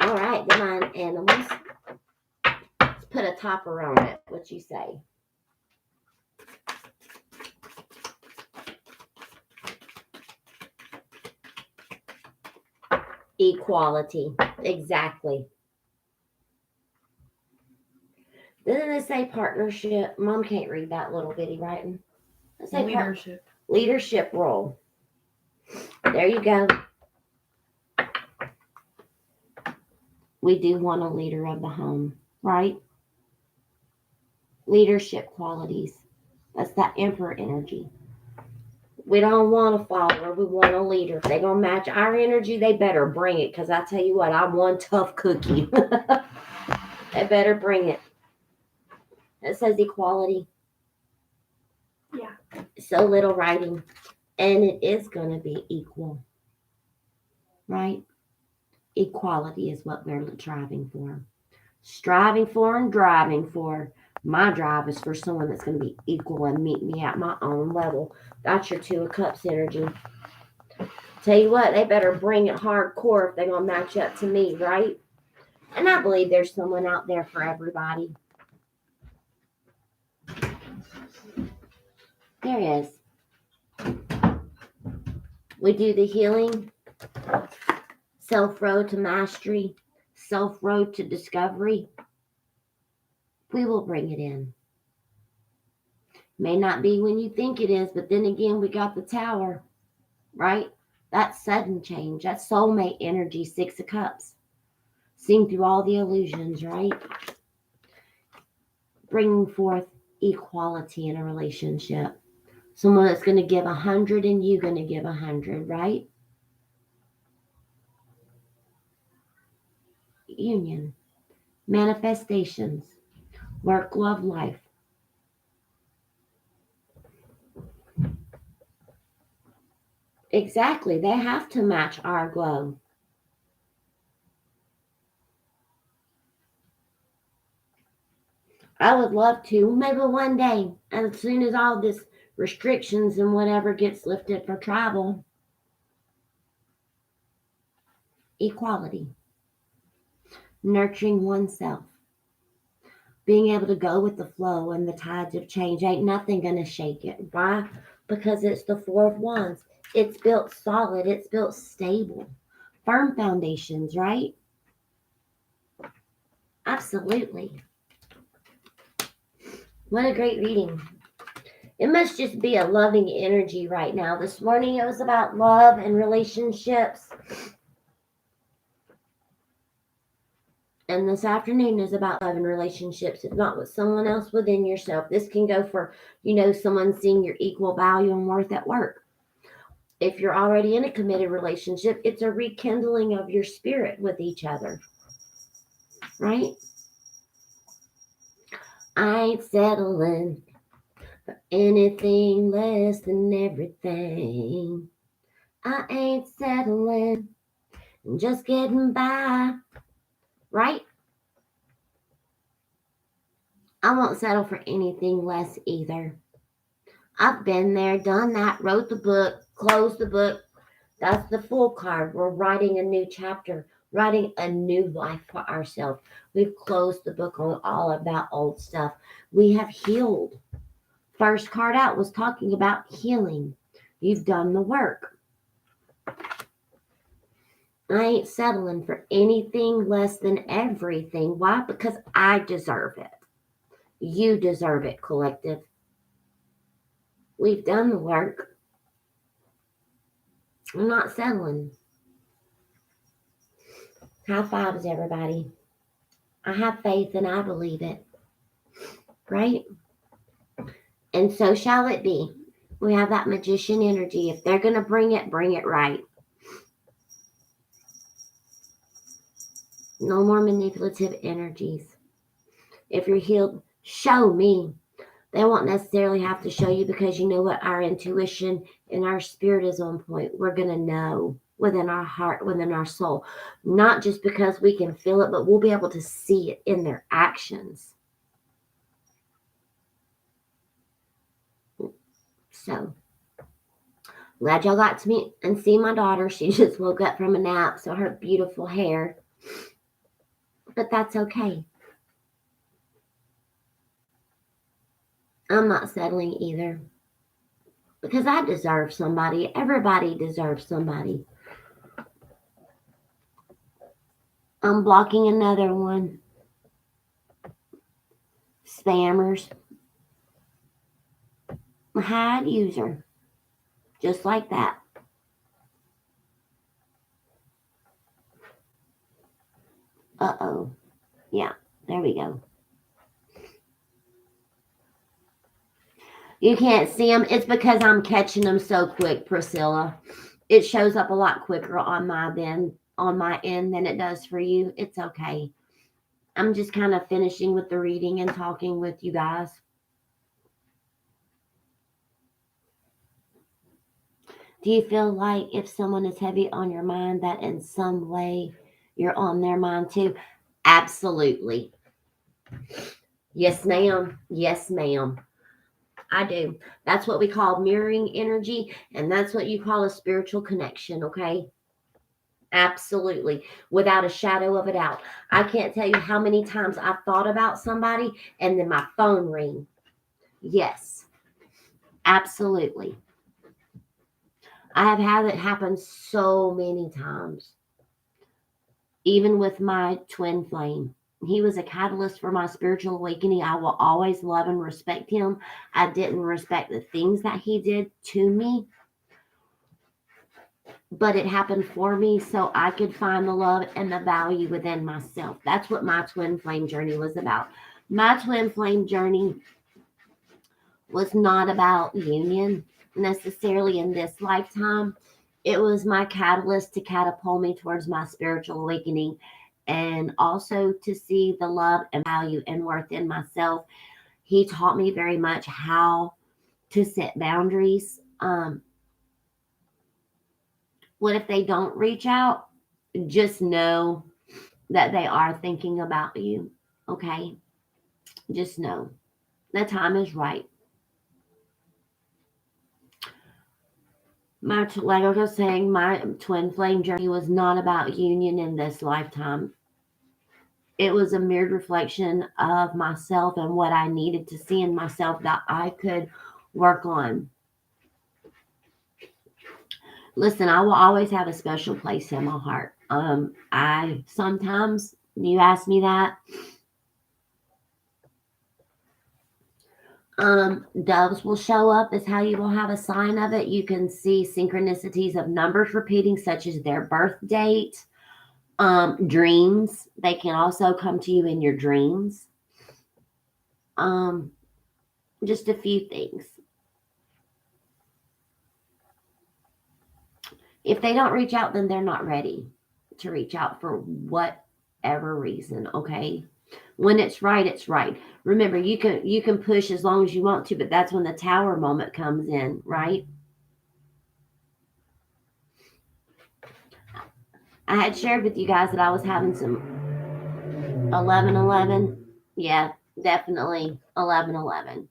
All right, divine animals. Let's put a topper on it. What you say? Equality. Exactly. Doesn't it say partnership? Mom can't read that little bitty writing. Let's say Leadership. Leadership role. There you go. We do want a leader of the home, right? Leadership qualities. That's that emperor energy. We don't want a follower. We want a leader. If they're going to match our energy, they better bring it. Because I tell you what, I'm one tough cookie. They better bring it. It says equality. Yeah. So little writing. And it is going to be equal. Right? Equality is what we're striving for. Striving for and driving for. My drive is for someone that's going to be equal and meet me at my own level. That's your Two of Cups energy. Tell you what, they better bring it hardcore if they're going to match up to me, right? And I believe there's someone out there for everybody. There is. We do the healing, self-road to mastery, self-road to discovery. We will bring it in. May not be when you think it is, but then again, we got the Tower, right? That sudden change, that soulmate energy, Six of Cups. Seeing through all the illusions, right? Bringing forth equality in a relationship. Someone that's going to give 100 and you going to give 100, right? Union. Manifestations. Work, love, life. Exactly. They have to match our glow. I would love to. Maybe one day. As soon as all this restrictions and whatever gets lifted for travel. Equality. Nurturing oneself. Being able to go with the flow and the tides of change. Ain't nothing going to shake it. Why? Because it's the Four of Wands. It's built solid. It's built stable. Firm foundations, right? Absolutely. What a great reading. It must just be a loving energy right now. This morning it was about love and relationships. And this afternoon is about love and relationships, if not with someone else within yourself. This can go for, someone seeing your equal value and worth at work. If you're already in a committed relationship, it's a rekindling of your spirit with each other. Right? I ain't settling for anything less than everything. I ain't settling, just getting by. Right? I won't settle for anything less either. I've been there, done that, wrote the book, closed the book. That's the Fool card. We're writing a new chapter, writing a new life for ourselves. We've closed the book on all of that old stuff. We have healed. First card out was talking about healing. You've done the work. I ain't settling for anything less than everything. Why? Because I deserve it. You deserve it, collective. We've done the work. I'm not settling. High fives, everybody. I have faith and I believe it. Right? And so shall it be. We have that magician energy. If they're going to bring it right. No more manipulative energies. If you're healed, show me. They won't necessarily have to show you, because you know what? Our intuition and our spirit is on point. We're going to know within our heart, within our soul, not just because we can feel it, but we'll be able to see it in their actions. So glad y'all got to meet and see my daughter. She just woke up from a nap, so her beautiful hair. But that's okay. I'm not settling either, because I deserve somebody. Everybody deserves somebody. I'm blocking another one. Spammers. Hide user. Just like that. Uh-oh. Yeah, there we go. You can't see them. It's because I'm catching them so quick, Priscilla. It shows up a lot quicker on my end than it does for you. It's okay. I'm just kind of finishing with the reading and talking with you guys. Do you feel like if someone is heavy on your mind, that in some way you're on their mind too? Absolutely. Yes, ma'am. Yes, ma'am. I do. That's what we call mirroring energy, and that's what you call a spiritual connection, okay? Absolutely. Without a shadow of a doubt. I can't tell you how many times I've thought about somebody and then my phone rings. Yes, absolutely. I have had it happen so many times. Even with my twin flame. He was a catalyst for my spiritual awakening. I will always love and respect him. I didn't respect the things that he did to me, but it happened for me so I could find the love and the value within myself. That's what my twin flame journey was about. My twin flame journey was not about union necessarily in this lifetime. It was my catalyst to catapult me towards my spiritual awakening, and also to see the love and value and worth in myself. He taught me very much how to set boundaries. What if they don't reach out? Just know that they are thinking about you. Okay? Just know the time is right. Like I was saying, my twin flame journey was not about union in this lifetime. It was a mirrored reflection of myself and what I needed to see in myself that I could work on. Listen, I will always have a special place in my heart. I sometimes, you ask me that, doves will show up is how you will have a sign of it. You can see synchronicities of numbers repeating, such as their birth date. Dreams, they can also come to you in your dreams. Um, just a few things. If they don't reach out, then they're not ready to reach out for whatever reason, okay? When it's right, it's right. Remember, you can push as long as you want to, but that's when the tower moment comes in, right? I had shared with you guys that I was having some 1111. Yeah, definitely 1111.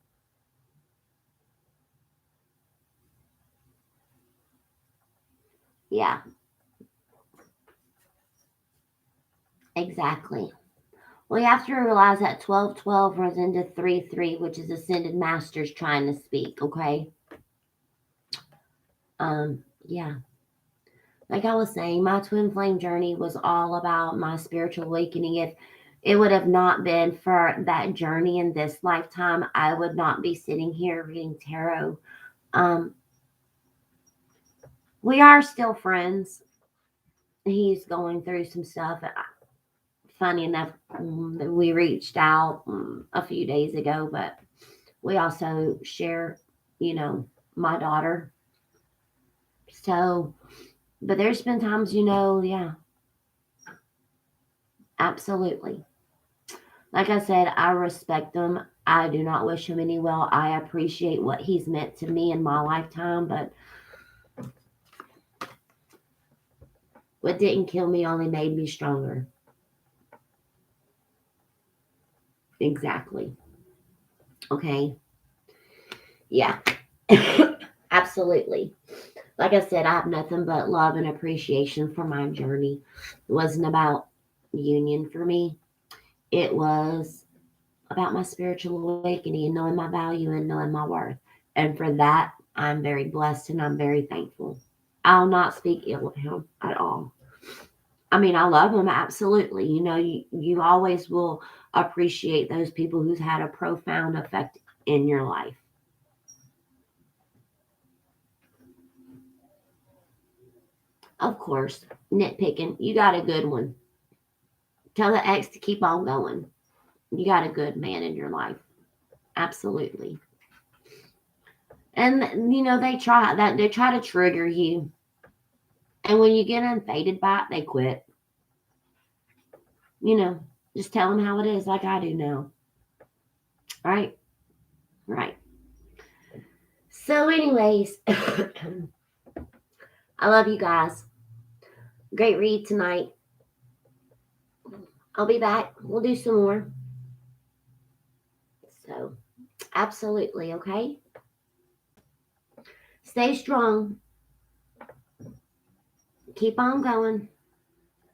Yeah, exactly. Well, you have to realize that 1212 runs into 3-3, which is ascended masters trying to speak, okay? Yeah. Like I was saying, my twin flame journey was all about my spiritual awakening. If it would have not been for that journey in this lifetime, I would not be sitting here reading tarot. Um, we are still friends. He's going through some stuff. Funny enough, we reached out a few days ago, but we also share, you know, my daughter. So, but there's been times, yeah, absolutely. Like I said, I respect him. I do not wish him any well. I appreciate what he's meant to me in my lifetime, but what didn't kill me only made me stronger. Exactly. Okay. Yeah. Absolutely. Like I said, I have nothing but love and appreciation for my journey. It wasn't about union for me. It was about my spiritual awakening and knowing my value and knowing my worth. And for that, I'm very blessed and I'm very thankful. I'll not speak ill of him at all. I mean, I love him absolutely. You always will appreciate those people who's had a profound effect in your life. Of course, nitpicking. You got a good one. Tell the ex to keep on going. You got a good man in your life. Absolutely. And they try to trigger you. And when you get unfaded by it, they quit. You know, just tell them how it is, like I do now. Right? Right. So, anyways, I love you guys. Great read tonight. I'll be back. We'll do some more. So, absolutely, okay? Stay strong. Keep on going.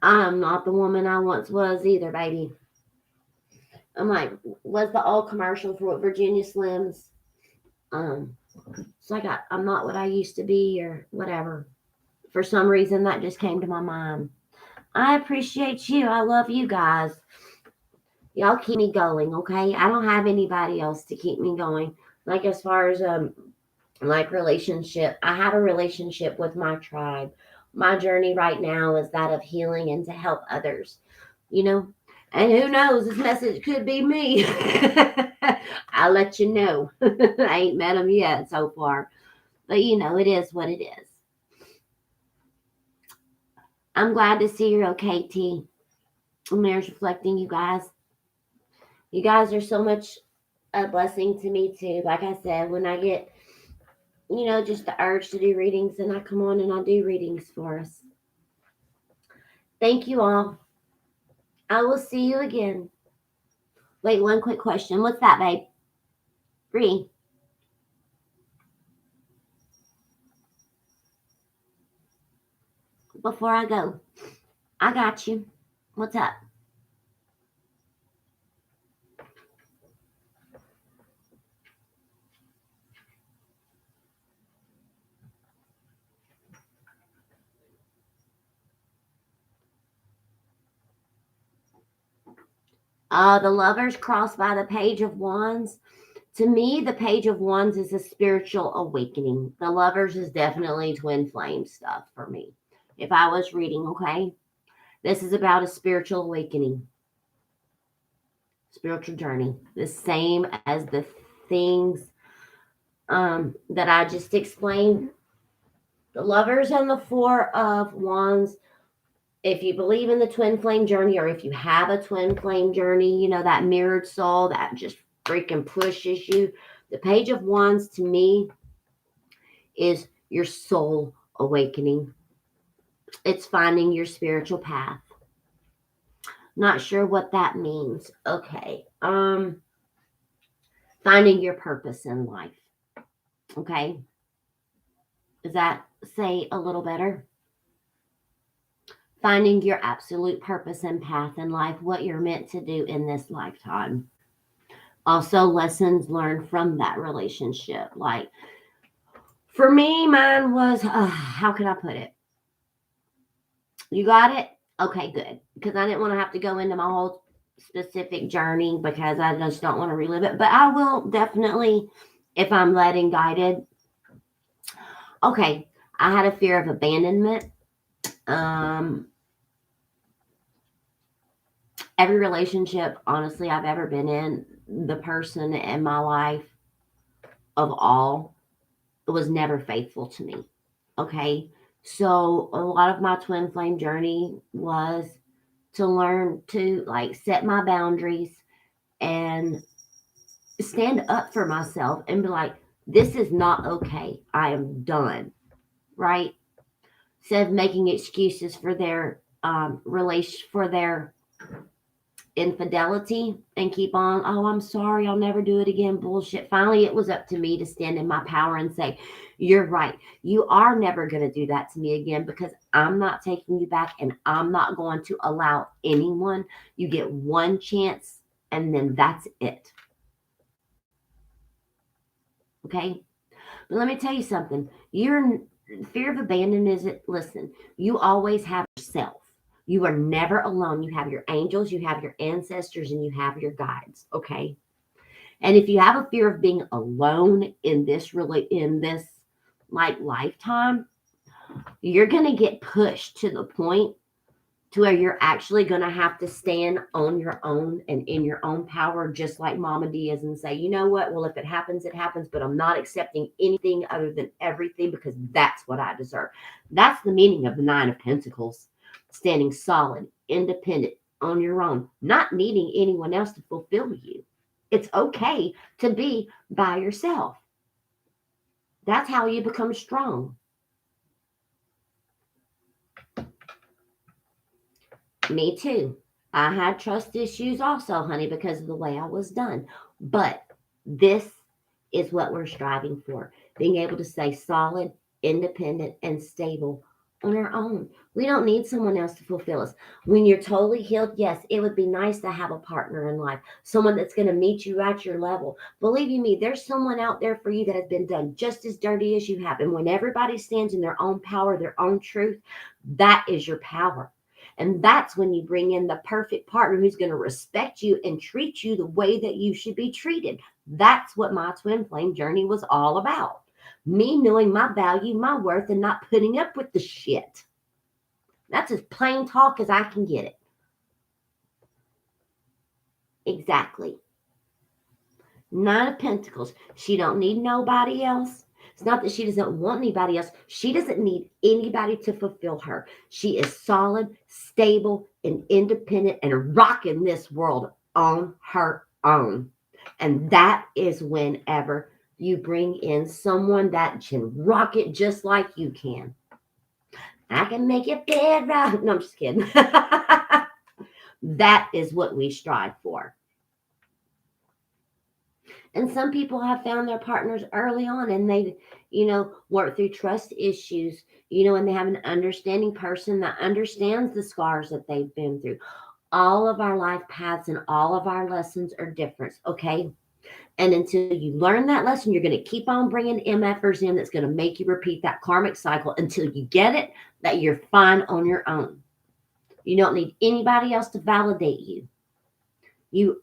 I'm not the woman I once was either, baby. I'm like, was the old commercial for Virginia Slims? Um, it's like I'm not what I used to be or whatever. For some reason, that just came to my mind. I appreciate you. I love you guys. Y'all keep me going, okay? I don't have anybody else to keep me going. Like as far as like relationship, I have a relationship with my tribe. My journey right now is that of healing and to help others. You know, and who knows, this message could be me. I'll let you know. I ain't met them yet so far, but it is what it is. I'm glad to see you're okay, T. Mayor's reflecting, you guys. You guys are so much a blessing to me too. Like I said, when I get, just the urge to do readings, and I come on and I do readings for us. Thank you all. I will see you again. Wait, one quick question. What's that, babe? Bree. Before I go, I got you. What's up? The lovers crossed by the Page of Wands. To me, the Page of Wands is a spiritual awakening. The lovers is definitely twin flame stuff for me. If I was reading, okay? This is about a spiritual awakening, spiritual journey. The same as the things that I just explained. The lovers and the Four of Wands. If you believe in the twin flame journey, or if you have a twin flame journey, that mirrored soul that just freaking pushes you. The Page of Wands to me is your soul awakening. It's finding your spiritual path. Not sure what that means. Okay. Finding your purpose in life. Okay. Does that say a little better? Finding your absolute purpose and path in life, what you're meant to do in this lifetime. Also, lessons learned from that relationship. Like, for me, mine was, how can I put it? You got it? Okay, good. Because I didn't want to have to go into my whole specific journey because I just don't want to relive it. But I will definitely, if I'm led and guided. Okay, I had a fear of abandonment. Every relationship, honestly, I've ever been in, the person in my life of all was never faithful to me. Okay. So a lot of my twin flame journey was to learn to like set my boundaries, and stand up for myself and be like, this is not okay. I am done. Right? Instead of making excuses for their relation for their infidelity and keep on, oh, I'm sorry, I'll never do it again. Bullshit. Finally, it was up to me to stand in my power and say, you're right. You are never going to do that to me again because I'm not taking you back and I'm not going to allow anyone. You get one chance and then that's it. Okay? But let me tell you something. Your fear of abandonment isn't, listen, you always have yourself. You are never alone. You have your angels, you have your ancestors, and you have your guides. Okay. And if you have a fear of being alone in this like lifetime, you're gonna get pushed to the point to where you're actually going to have to stand on your own and in your own power, just like Mama D is, and say, you know what? Well, if it happens, it happens, but I'm not accepting anything other than everything because that's what I deserve. That's the meaning of the Nine of Pentacles, standing solid, independent, on your own, not needing anyone else to fulfill you. It's okay to be by yourself. That's how you become strong. Me too. I had trust issues also, honey, because of the way I was done. But this is what we're striving for, being able to stay solid, independent, and stable on our own. We don't need someone else to fulfill us. When you're totally healed, yes, it would be nice to have a partner in life, someone that's going to meet you at your level. Believe you me, there's someone out there for you that has been done just as dirty as you have. And when everybody stands in their own power, their own truth, that is your power. And that's when you bring in the perfect partner who's going to respect you and treat you the way that you should be treated. That's what my twin flame journey was all about. Me knowing my value, my worth, and not putting up with the shit. That's as plain talk as I can get it. Exactly. Nine of Pentacles. She don't need nobody else. It's not that she doesn't want anybody else. She doesn't need anybody to fulfill her. She is solid, stable, and independent and rocking this world on her own. And that is whenever you bring in someone that can rock it just like you can. I can make your bed right. No, I'm just kidding. That is what we strive for. And some people have found their partners early on and they, work through trust issues, and they have an understanding person that understands the scars that they've been through. All of our life paths and all of our lessons are different, okay? And until you learn that lesson, you're going to keep on bringing MFers in that's going to make you repeat that karmic cycle until you get it, that you're fine on your own. You don't need anybody else to validate you. You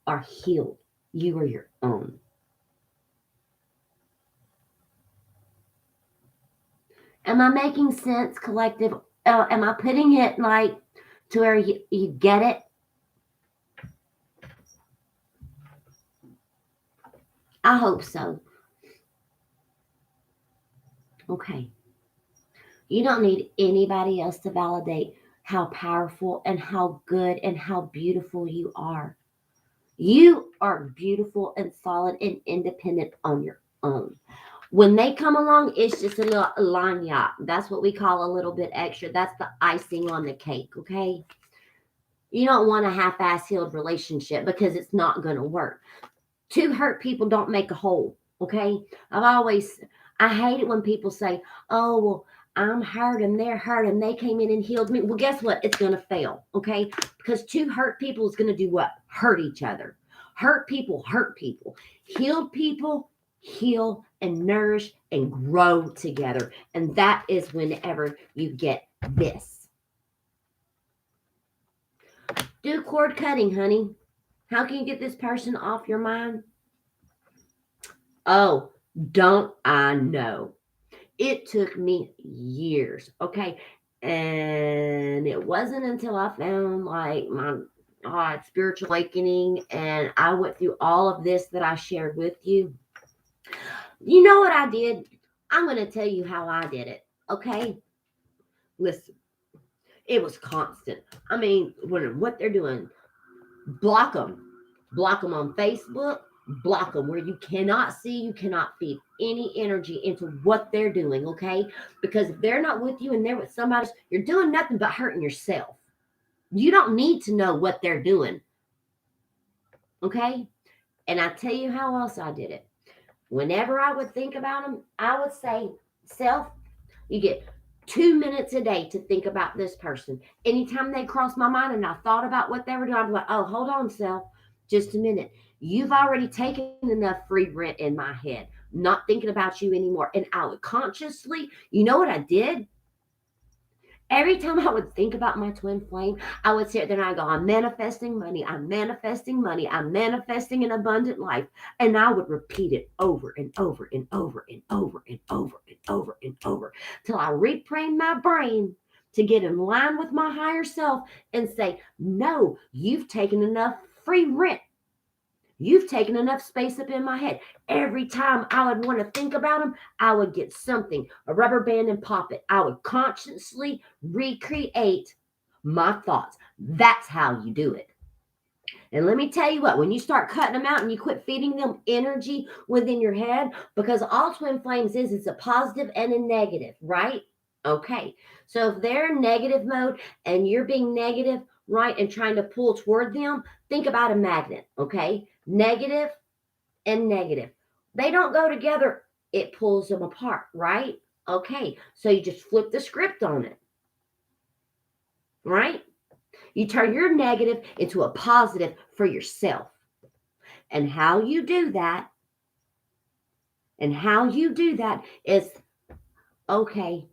are healed. You are your own. Am I making sense, collective? Am I putting it like to where you get it? I hope so. Okay. You don't need anybody else to validate how powerful and how good and how beautiful you are. You are beautiful and solid and independent on your own. When they come along, it's just a little lanya. That's what we call a little bit extra. That's the icing on the cake, okay? You don't want a half-ass healed relationship because it's not going to work. Two hurt people don't make a whole, okay? I hate it when people say, oh, well, I'm hurt and they're hurt and they came in and healed me. Well, guess what? It's going to fail, okay? Because two hurt people is going to do what? Hurt each other. Hurt people hurt people. Healed people heal and nourish and grow together. And that is whenever you get this. Do cord cutting, honey. How can you get this person off your mind? Oh, don't I know? It took me years, okay? And it wasn't until I found like my spiritual awakening and I went through all of this that I shared with you. You know what I did? I'm going to tell you how I did it, okay? Listen, it was constant. I mean, what they're doing, Block them. Block them on Facebook. Block them where you cannot see, you cannot feed any energy into what they're doing, okay? Because if they're not with you and they're with somebody else, you're doing nothing but hurting yourself. You don't need to know what they're doing, okay? And I tell you how else I did it. Whenever I would think about them, I would say, self, you get 2 minutes a day to think about this person. Anytime they crossed my mind and I thought about what they were doing, I'd be like, oh, hold on, self, just a minute. You've already taken enough free rent in my head, not thinking about you anymore. And I would consciously, you know what I did? Every time I would think about my twin flame, I would sit there and I go, I'm manifesting money, I'm manifesting money, I'm manifesting an abundant life. And I would repeat it over and over and over and over and over and over and over till I retrained my brain to get in line with my higher self and say, no, you've taken enough free rent. You've taken enough space up in my head. Every time I would want to think about them, I would get something, a rubber band, and pop it. I would consciously recreate my thoughts. That's how you do it. And let me tell you what, when you start cutting them out and you quit feeding them energy within your head, because all twin flames is, it's a positive and a negative, right? Okay. So if they're in negative mode and you're being negative, right, and trying to pull toward them, think about a magnet, okay? Negative and negative. They don't go together. It pulls them apart, right? Okay. So you just flip the script on it, right? You turn your negative into a positive for yourself. And how you do that, is, okay,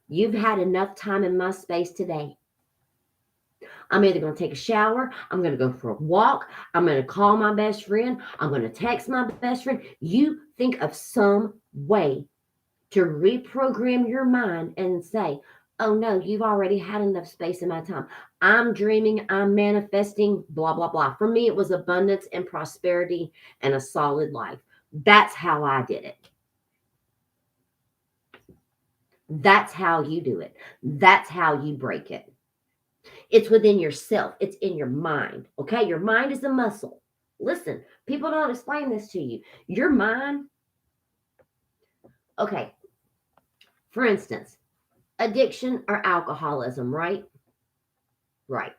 you've had enough time in my space today. I'm either going to take a shower, I'm going to go for a walk, I'm going to call my best friend, I'm going to text my best friend. You think of some way to reprogram your mind and say, oh no, you've already had enough space in my time. I'm dreaming, I'm manifesting, blah, blah, blah. For me, it was abundance and prosperity and a solid life. That's how I did it. That's how you do it. That's how you break it. It's within yourself. It's in your mind. Okay. Your mind is a muscle. Listen, people don't explain this to you. Your mind, okay. For instance, addiction or alcoholism, right? Right.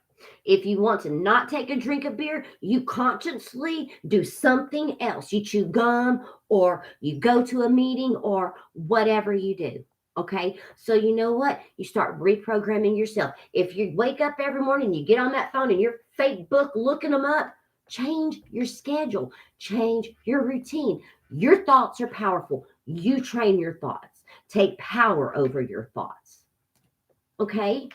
If you want to not take a drink of beer, you consciously do something else. You chew gum or you go to a meeting or whatever you do. Okay. So you know what? You start reprogramming yourself. If you wake up every morning, you get on that phone and you're fake book looking them up, change your schedule, change your routine. Your thoughts are powerful. You train your thoughts. Take power over your thoughts. Okay.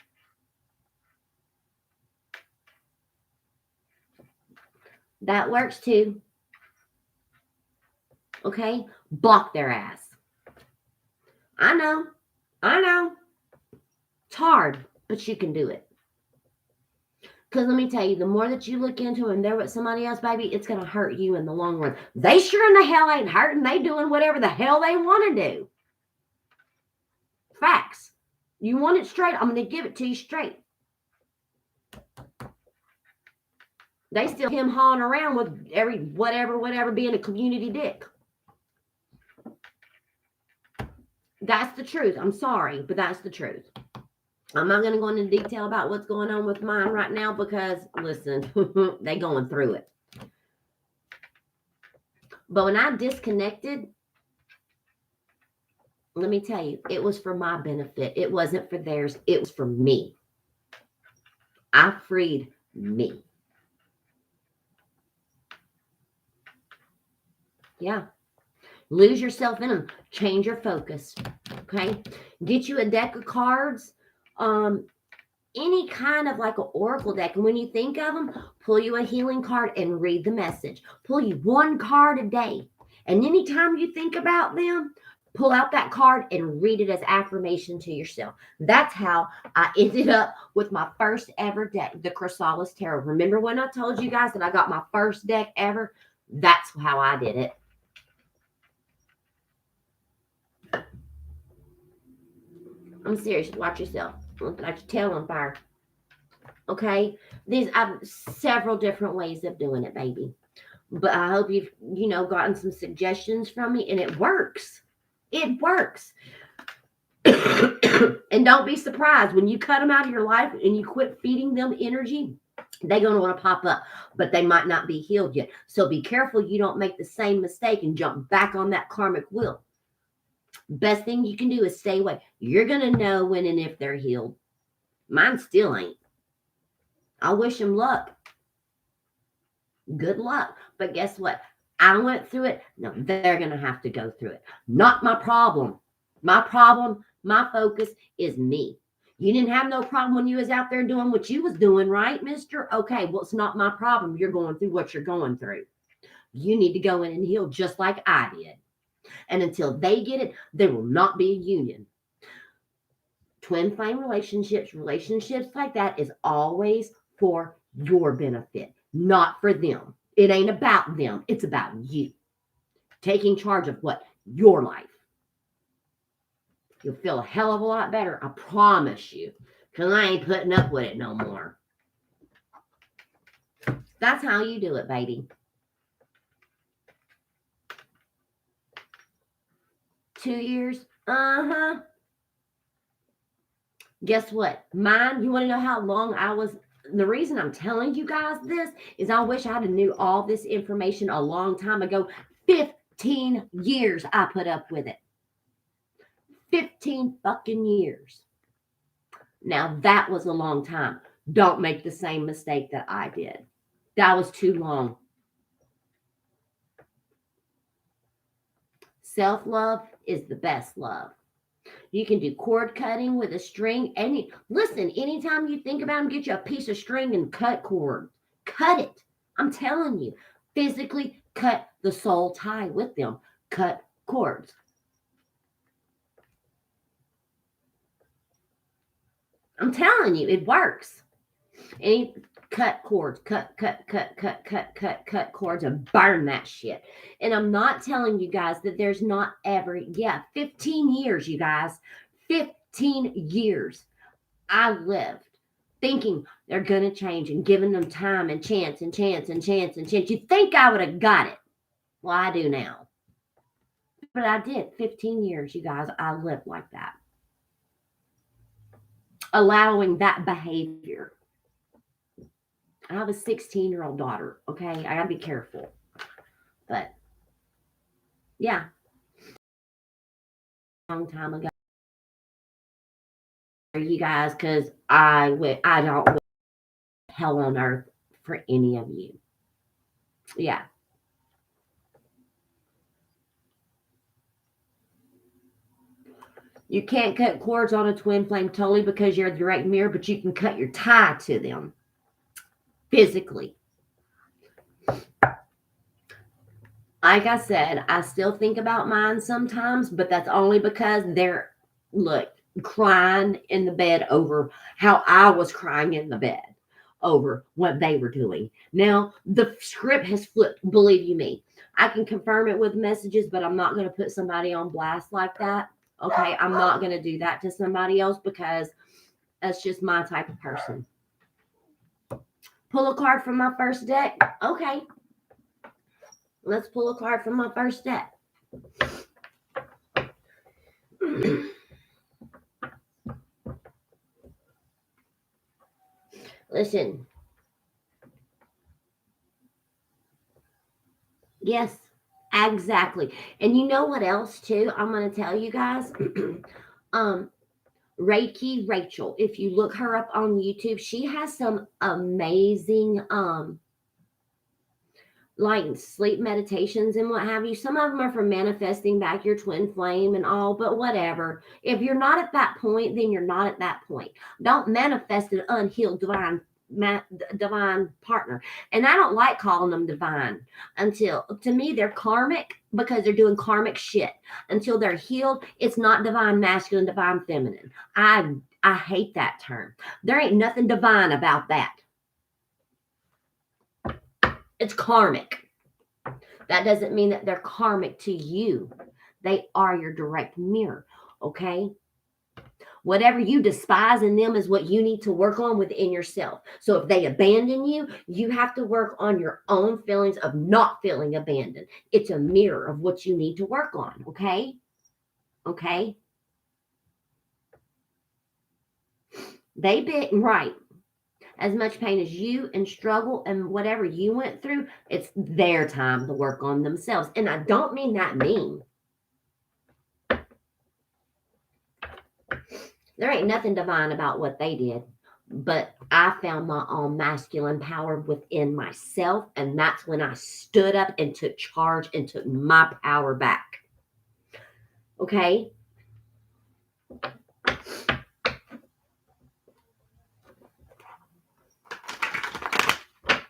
That works too. Okay. Block their ass. I know. It's hard, but you can do it. Because let me tell you, the more that you look into and they're with somebody else, baby, it's going to hurt you in the long run. They sure in the hell ain't hurting. They doing whatever the hell they want to do. Facts. You want it straight? I'm going to give it to you straight. They still him hawing around with every whatever being a community dick. That's the truth. I'm sorry, but that's the truth. I'm not going to go into detail about what's going on with mine right now because, listen, they going through it. But when I disconnected, let me tell you, it was for my benefit. It wasn't for theirs. It was for me. I freed me. Yeah. Lose yourself in them. Change your focus. Okay. Get you a deck of cards. Any kind of like an oracle deck. And when you think of them, pull you a healing card and read the message. Pull you one card a day. And anytime you think about them, pull out that card and read it as affirmation to yourself. That's how I ended up with my first ever deck, the Chrysalis Tarot. Remember when I told you guys that I got my first deck ever? That's how I did it. I'm serious. Watch yourself. Look like your tail on fire. Okay, these I've several different ways of doing it, baby. But I hope you've gotten some suggestions from me, and it works. It works. And don't be surprised when you cut them out of your life and you quit feeding them energy. They're going to want to pop up, but they might not be healed yet. So be careful you don't make the same mistake and jump back on that karmic wheel. Best thing you can do is stay away. You're going to know when and if they're healed. Mine still ain't. I wish them luck. Good luck. But guess what? I went through it. No, they're going to have to go through it. Not my problem. My problem, my focus is me. You didn't have no problem when you was out there doing what you was doing, right, mister? Okay, well, it's not my problem. You're going through what you're going through. You need to go in and heal just like I did. And until they get it, there will not be a union. Twin flame relationships like that is always for your benefit, not for them. It ain't about them. It's about you. Taking charge of what? Your life. You'll feel a hell of a lot better. I promise you. Because I ain't putting up with it no more. That's how you do it, baby. 2 years? Uh-huh. Guess what? Mine, you want to know how long I was? The reason I'm telling you guys this is I wish I'd have knew all this information a long time ago. 15 years I put up with it. 15 fucking years. Now that was a long time. Don't make the same mistake that I did. That was too long. Self-love is the best love. You can do cord cutting with a string. Anytime you think about them, get you a piece of string and cut cord. Cut it. I'm telling you. Physically cut the soul tie with them. Cut cords. I'm telling you, it works. Cut cords, cut cords and burn that shit. And I'm not telling you guys that there's not 15 years, you guys. 15 years I lived thinking they're going to change and giving them time and chance and chance and chance and chance. You think I would have got it. Well, I do now. But I did. 15 years, you guys, I lived like that. Allowing that behavior. I have a 16-year-old daughter, okay? I gotta be careful. But, yeah. A long time ago. You guys, because I don't wish hell on earth for any of you. Yeah. You can't cut cords on a twin flame totally because you're a direct mirror, but you can cut your tie to them physically. Like I said, I still think about mine sometimes, but that's only because they're, crying in the bed over how I was crying in the bed over what they were doing. Now, the script has flipped, believe you me. I can confirm it with messages, but I'm not going to put somebody on blast like that. Okay, I'm not going to do that to somebody else because that's just my type of person. Pull a card from my first deck. Okay. Let's pull a card from my first deck. Listen. Yes, exactly. And you know what else too? I'm going to tell you guys. Reiki Rachel, if you look her up on YouTube, she has some amazing like sleep meditations and what have you. Some of them are for manifesting back your twin flame and all, but whatever. If you're not at that point, then you're not at that point. Don't manifest an unhealed divine partner. And I don't like calling them divine until, to me, they're karmic because they're doing karmic shit. Until they're healed, it's not divine masculine, divine feminine. I hate that term. There ain't nothing divine about that. It's karmic. That doesn't mean that they're karmic to you. They are your direct mirror, okay? Whatever you despise in them is what you need to work on within yourself. So if they abandon you, you have to work on your own feelings of not feeling abandoned. It's a mirror of what you need to work on, okay? Okay? They bit right. As much pain as you and struggle and whatever you went through, it's their time to work on themselves. And I don't mean that mean. There ain't nothing divine about what they did, but I found my own masculine power within myself, and that's when I stood up and took charge and took my power back. Okay?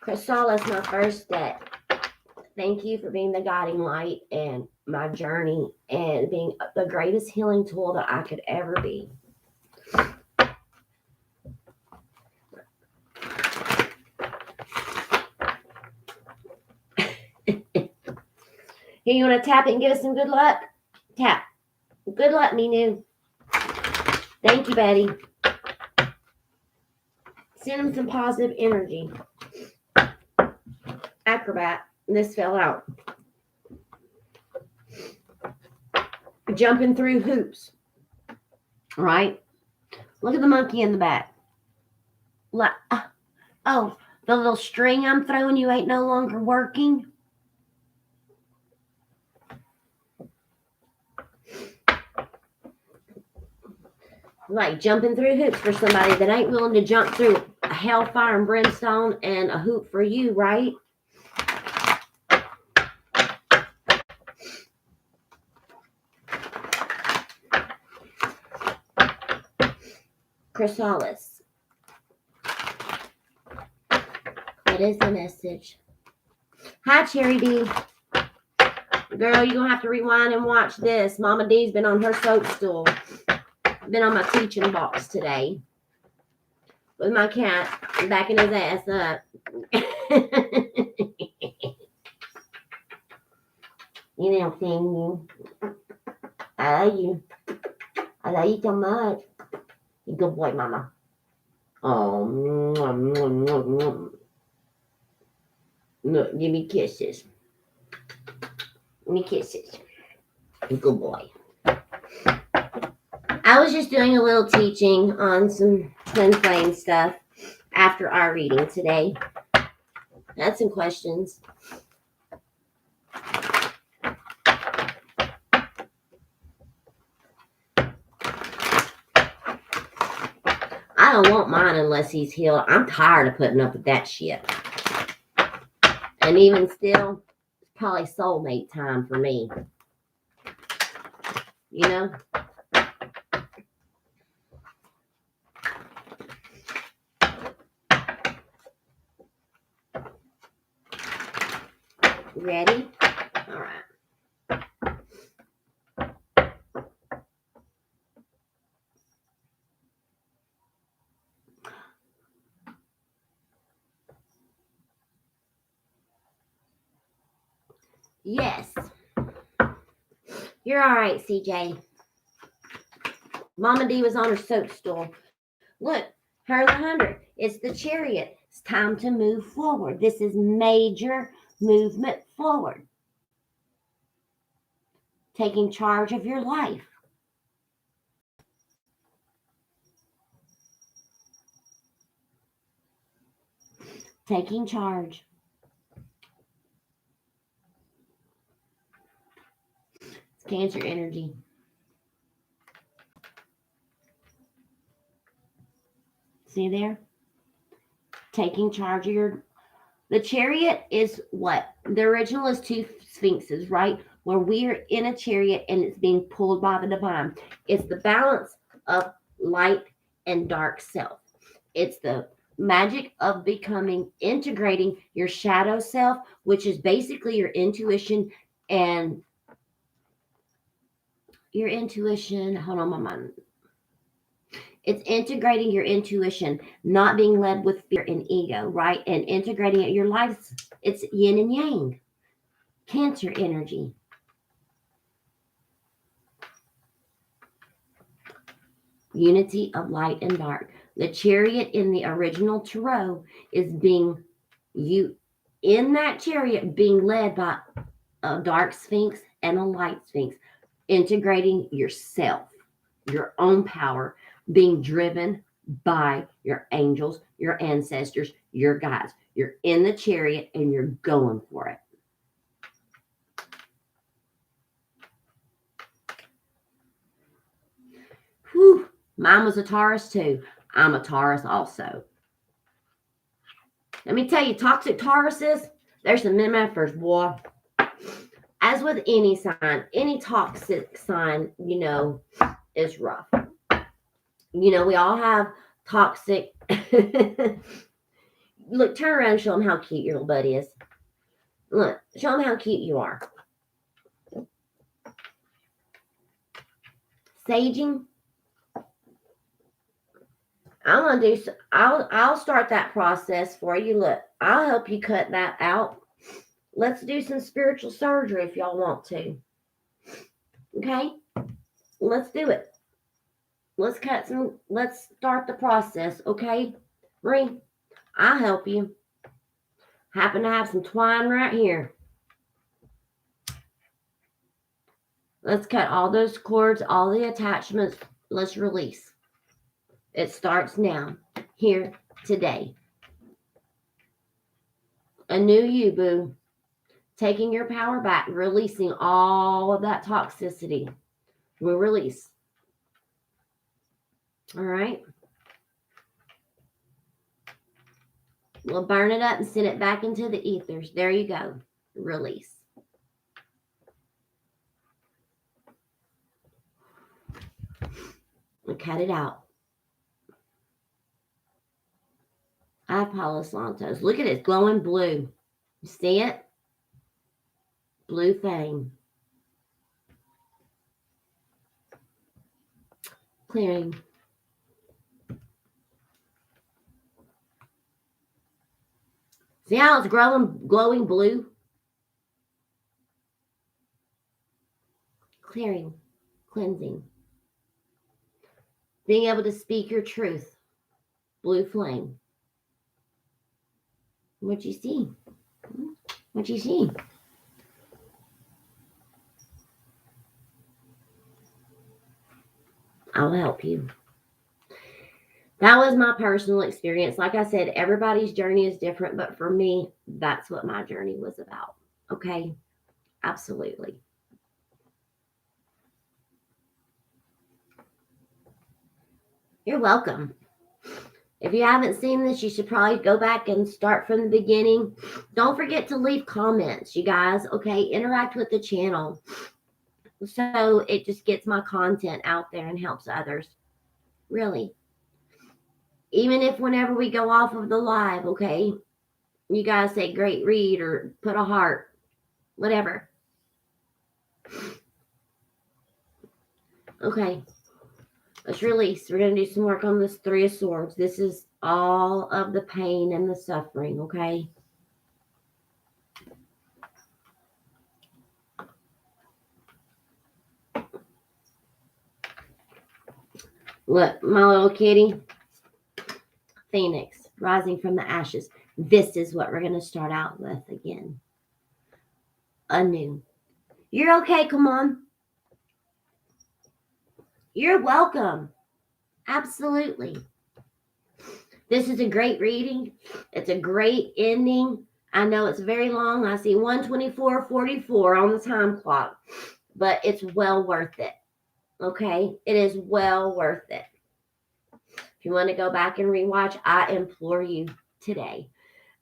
Chrysalis, my first deck. Thank you for being the guiding light in my journey and being the greatest healing tool that I could ever be. Here, you want to tap it and give us some good luck? Tap. Good luck, Minu. Thank you, Betty. Send him some positive energy. Acrobat. This fell out. Jumping through hoops. Right? Look at the monkey in the back. Oh, the little string I'm throwing you ain't no longer working. Like jumping through hoops for somebody that ain't willing to jump through a hellfire and brimstone and a hoop for you, right? Chrysalis. What is the message? Hi, Cherry D. Girl, you're going to have to rewind and watch this. Mama D's been on her soap stool. Been on my teaching box today. With my cat backing his ass up. You know, thing. I love you. I love you so much. You good boy, Mama. Oh, look, give me kisses. Give me kisses. Good boy. I was just doing a little teaching on some twin flame stuff after our reading today. Had some questions. I don't want mine unless he's healed. I'm tired of putting up with that shit. And even still, it's probably soulmate time for me. You know? Ready? All right. Yes. You're all right, CJ. Mama D was on her soap stool. Look, her the 100. It's the Chariot. It's time to move forward. This is major movement forward. Taking charge of your life. Taking charge. It's Cancer energy. See there? Taking charge of your... The Chariot is what? The original is two sphinxes, right? Where we're in a chariot and it's being pulled by the divine. It's the balance of light and dark self. It's the magic of integrating your shadow self, which is basically your intuition and your intuition. Hold on, my mind. It's integrating your intuition, not being led with fear and ego, right? And integrating it. Your life, it's yin and yang. Cancer energy. unity of light and dark. The chariot in the original tarot is being you in that chariot being led by a dark sphinx and a light sphinx, integrating yourself, your own power, being driven by your angels, your ancestors, your guides. You're in the chariot and you're going for it. Whew. Mine was a Taurus too. I'm a Taurus also. Let me tell you, toxic Tauruses, there's some MFers, boy. As with any sign, any toxic sign, is rough. We all have toxic. Look, turn around and show them how cute your little buddy is. Look, show them how cute you are. Saging. I'm gonna do. I'll start that process for you. Look, I'll help you cut that out. Let's do some spiritual surgery if y'all want to. Okay, let's do it. Let's start the process. Okay, Marie, I'll help you. Happen to have some twine right here. Let's cut all those cords, all the attachments. Let's release. It starts now, here, today. A new you, boo. Taking your power back, releasing all of that toxicity. We'll release. All right. We'll burn it up and send it back into the ethers. There you go. Release. And cut it out. I have Palo Santos. Look at it, glowing blue. You see it? Blue flame. Clearing. See how it's glowing blue? Clearing. Cleansing. Being able to speak your truth. Blue flame. What you see? What you see? I'll help you. That was my personal experience. Like I said, everybody's journey is different, but for me, that's what my journey was about. Okay? Absolutely. You're welcome. If you haven't seen this, you should probably go back and start from the beginning. Don't forget to leave comments, you guys. Okay? Interact with the channel. So it just gets my content out there and helps others. Really. Even if whenever we go off of the live, okay, you guys say great read or put a heart, whatever. Okay, let's release. We're going to do some work on this Three of Swords. This is all of the pain and the suffering, okay? Look, my little kitty, Phoenix, rising from the ashes. This is what we're going to start out with again. Anew. You're okay, come on. You're welcome. Absolutely. This is a great reading. It's a great ending. I know it's very long. I see 124:44 on the time clock, but it's well worth it. Okay? It is well worth it. If you want to go back and rewatch, I implore you today.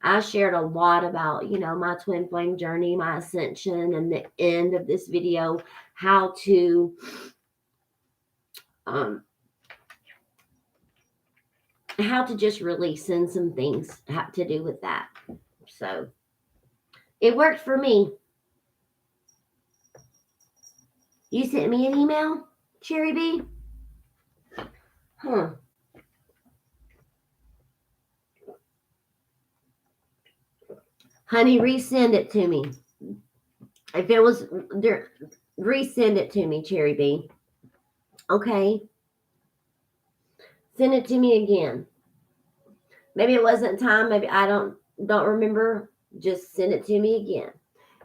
I shared a lot about, my twin flame journey, my ascension, and the end of this video, how to just release and some things have to do with that. So it worked for me. You sent me an email, Cherry B? Huh. Honey, resend it to me. If it was there, resend it to me, Cherry B. Okay. Send it to me again. Maybe it wasn't time. Maybe I don't remember. Just send it to me again.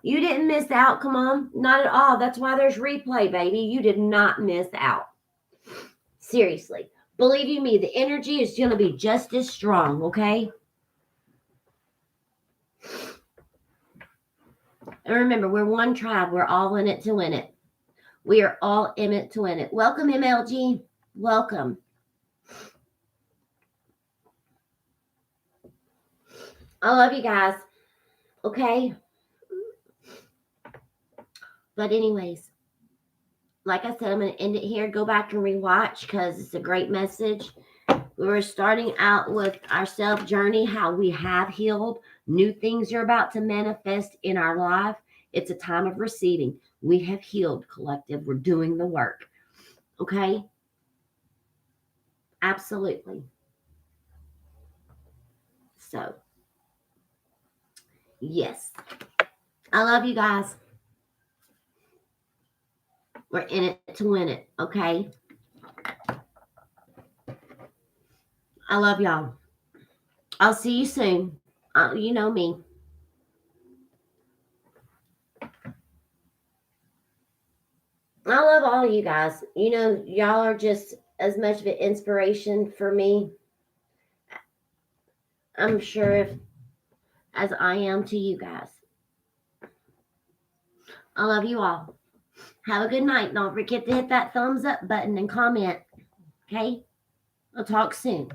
You didn't miss out. Come on. Not at all. That's why there's replay, baby. You did not miss out. Seriously. Believe you me, the energy is going to be just as strong, okay? And remember, we're one tribe. We're all in it to win it. We are all in it to win it. Welcome, MLG. Welcome. I love you guys. Okay? But anyways, like I said, I'm going to end it here. Go back and rewatch because it's a great message. We were starting out with our self journey, how we have healed. New things are about to manifest in our life. It's a time of receiving. We have healed, collective. We're doing the work. Okay? Absolutely. So, yes. I love you guys. We're in it to win it. Okay? I love y'all. I'll see you soon. You know me. I love all you guys. You know, y'all are just as much of an inspiration for me, I'm sure, as I am to you guys. I love you all. Have a good night. Don't forget to hit that thumbs up button and comment. Okay? I'll talk soon.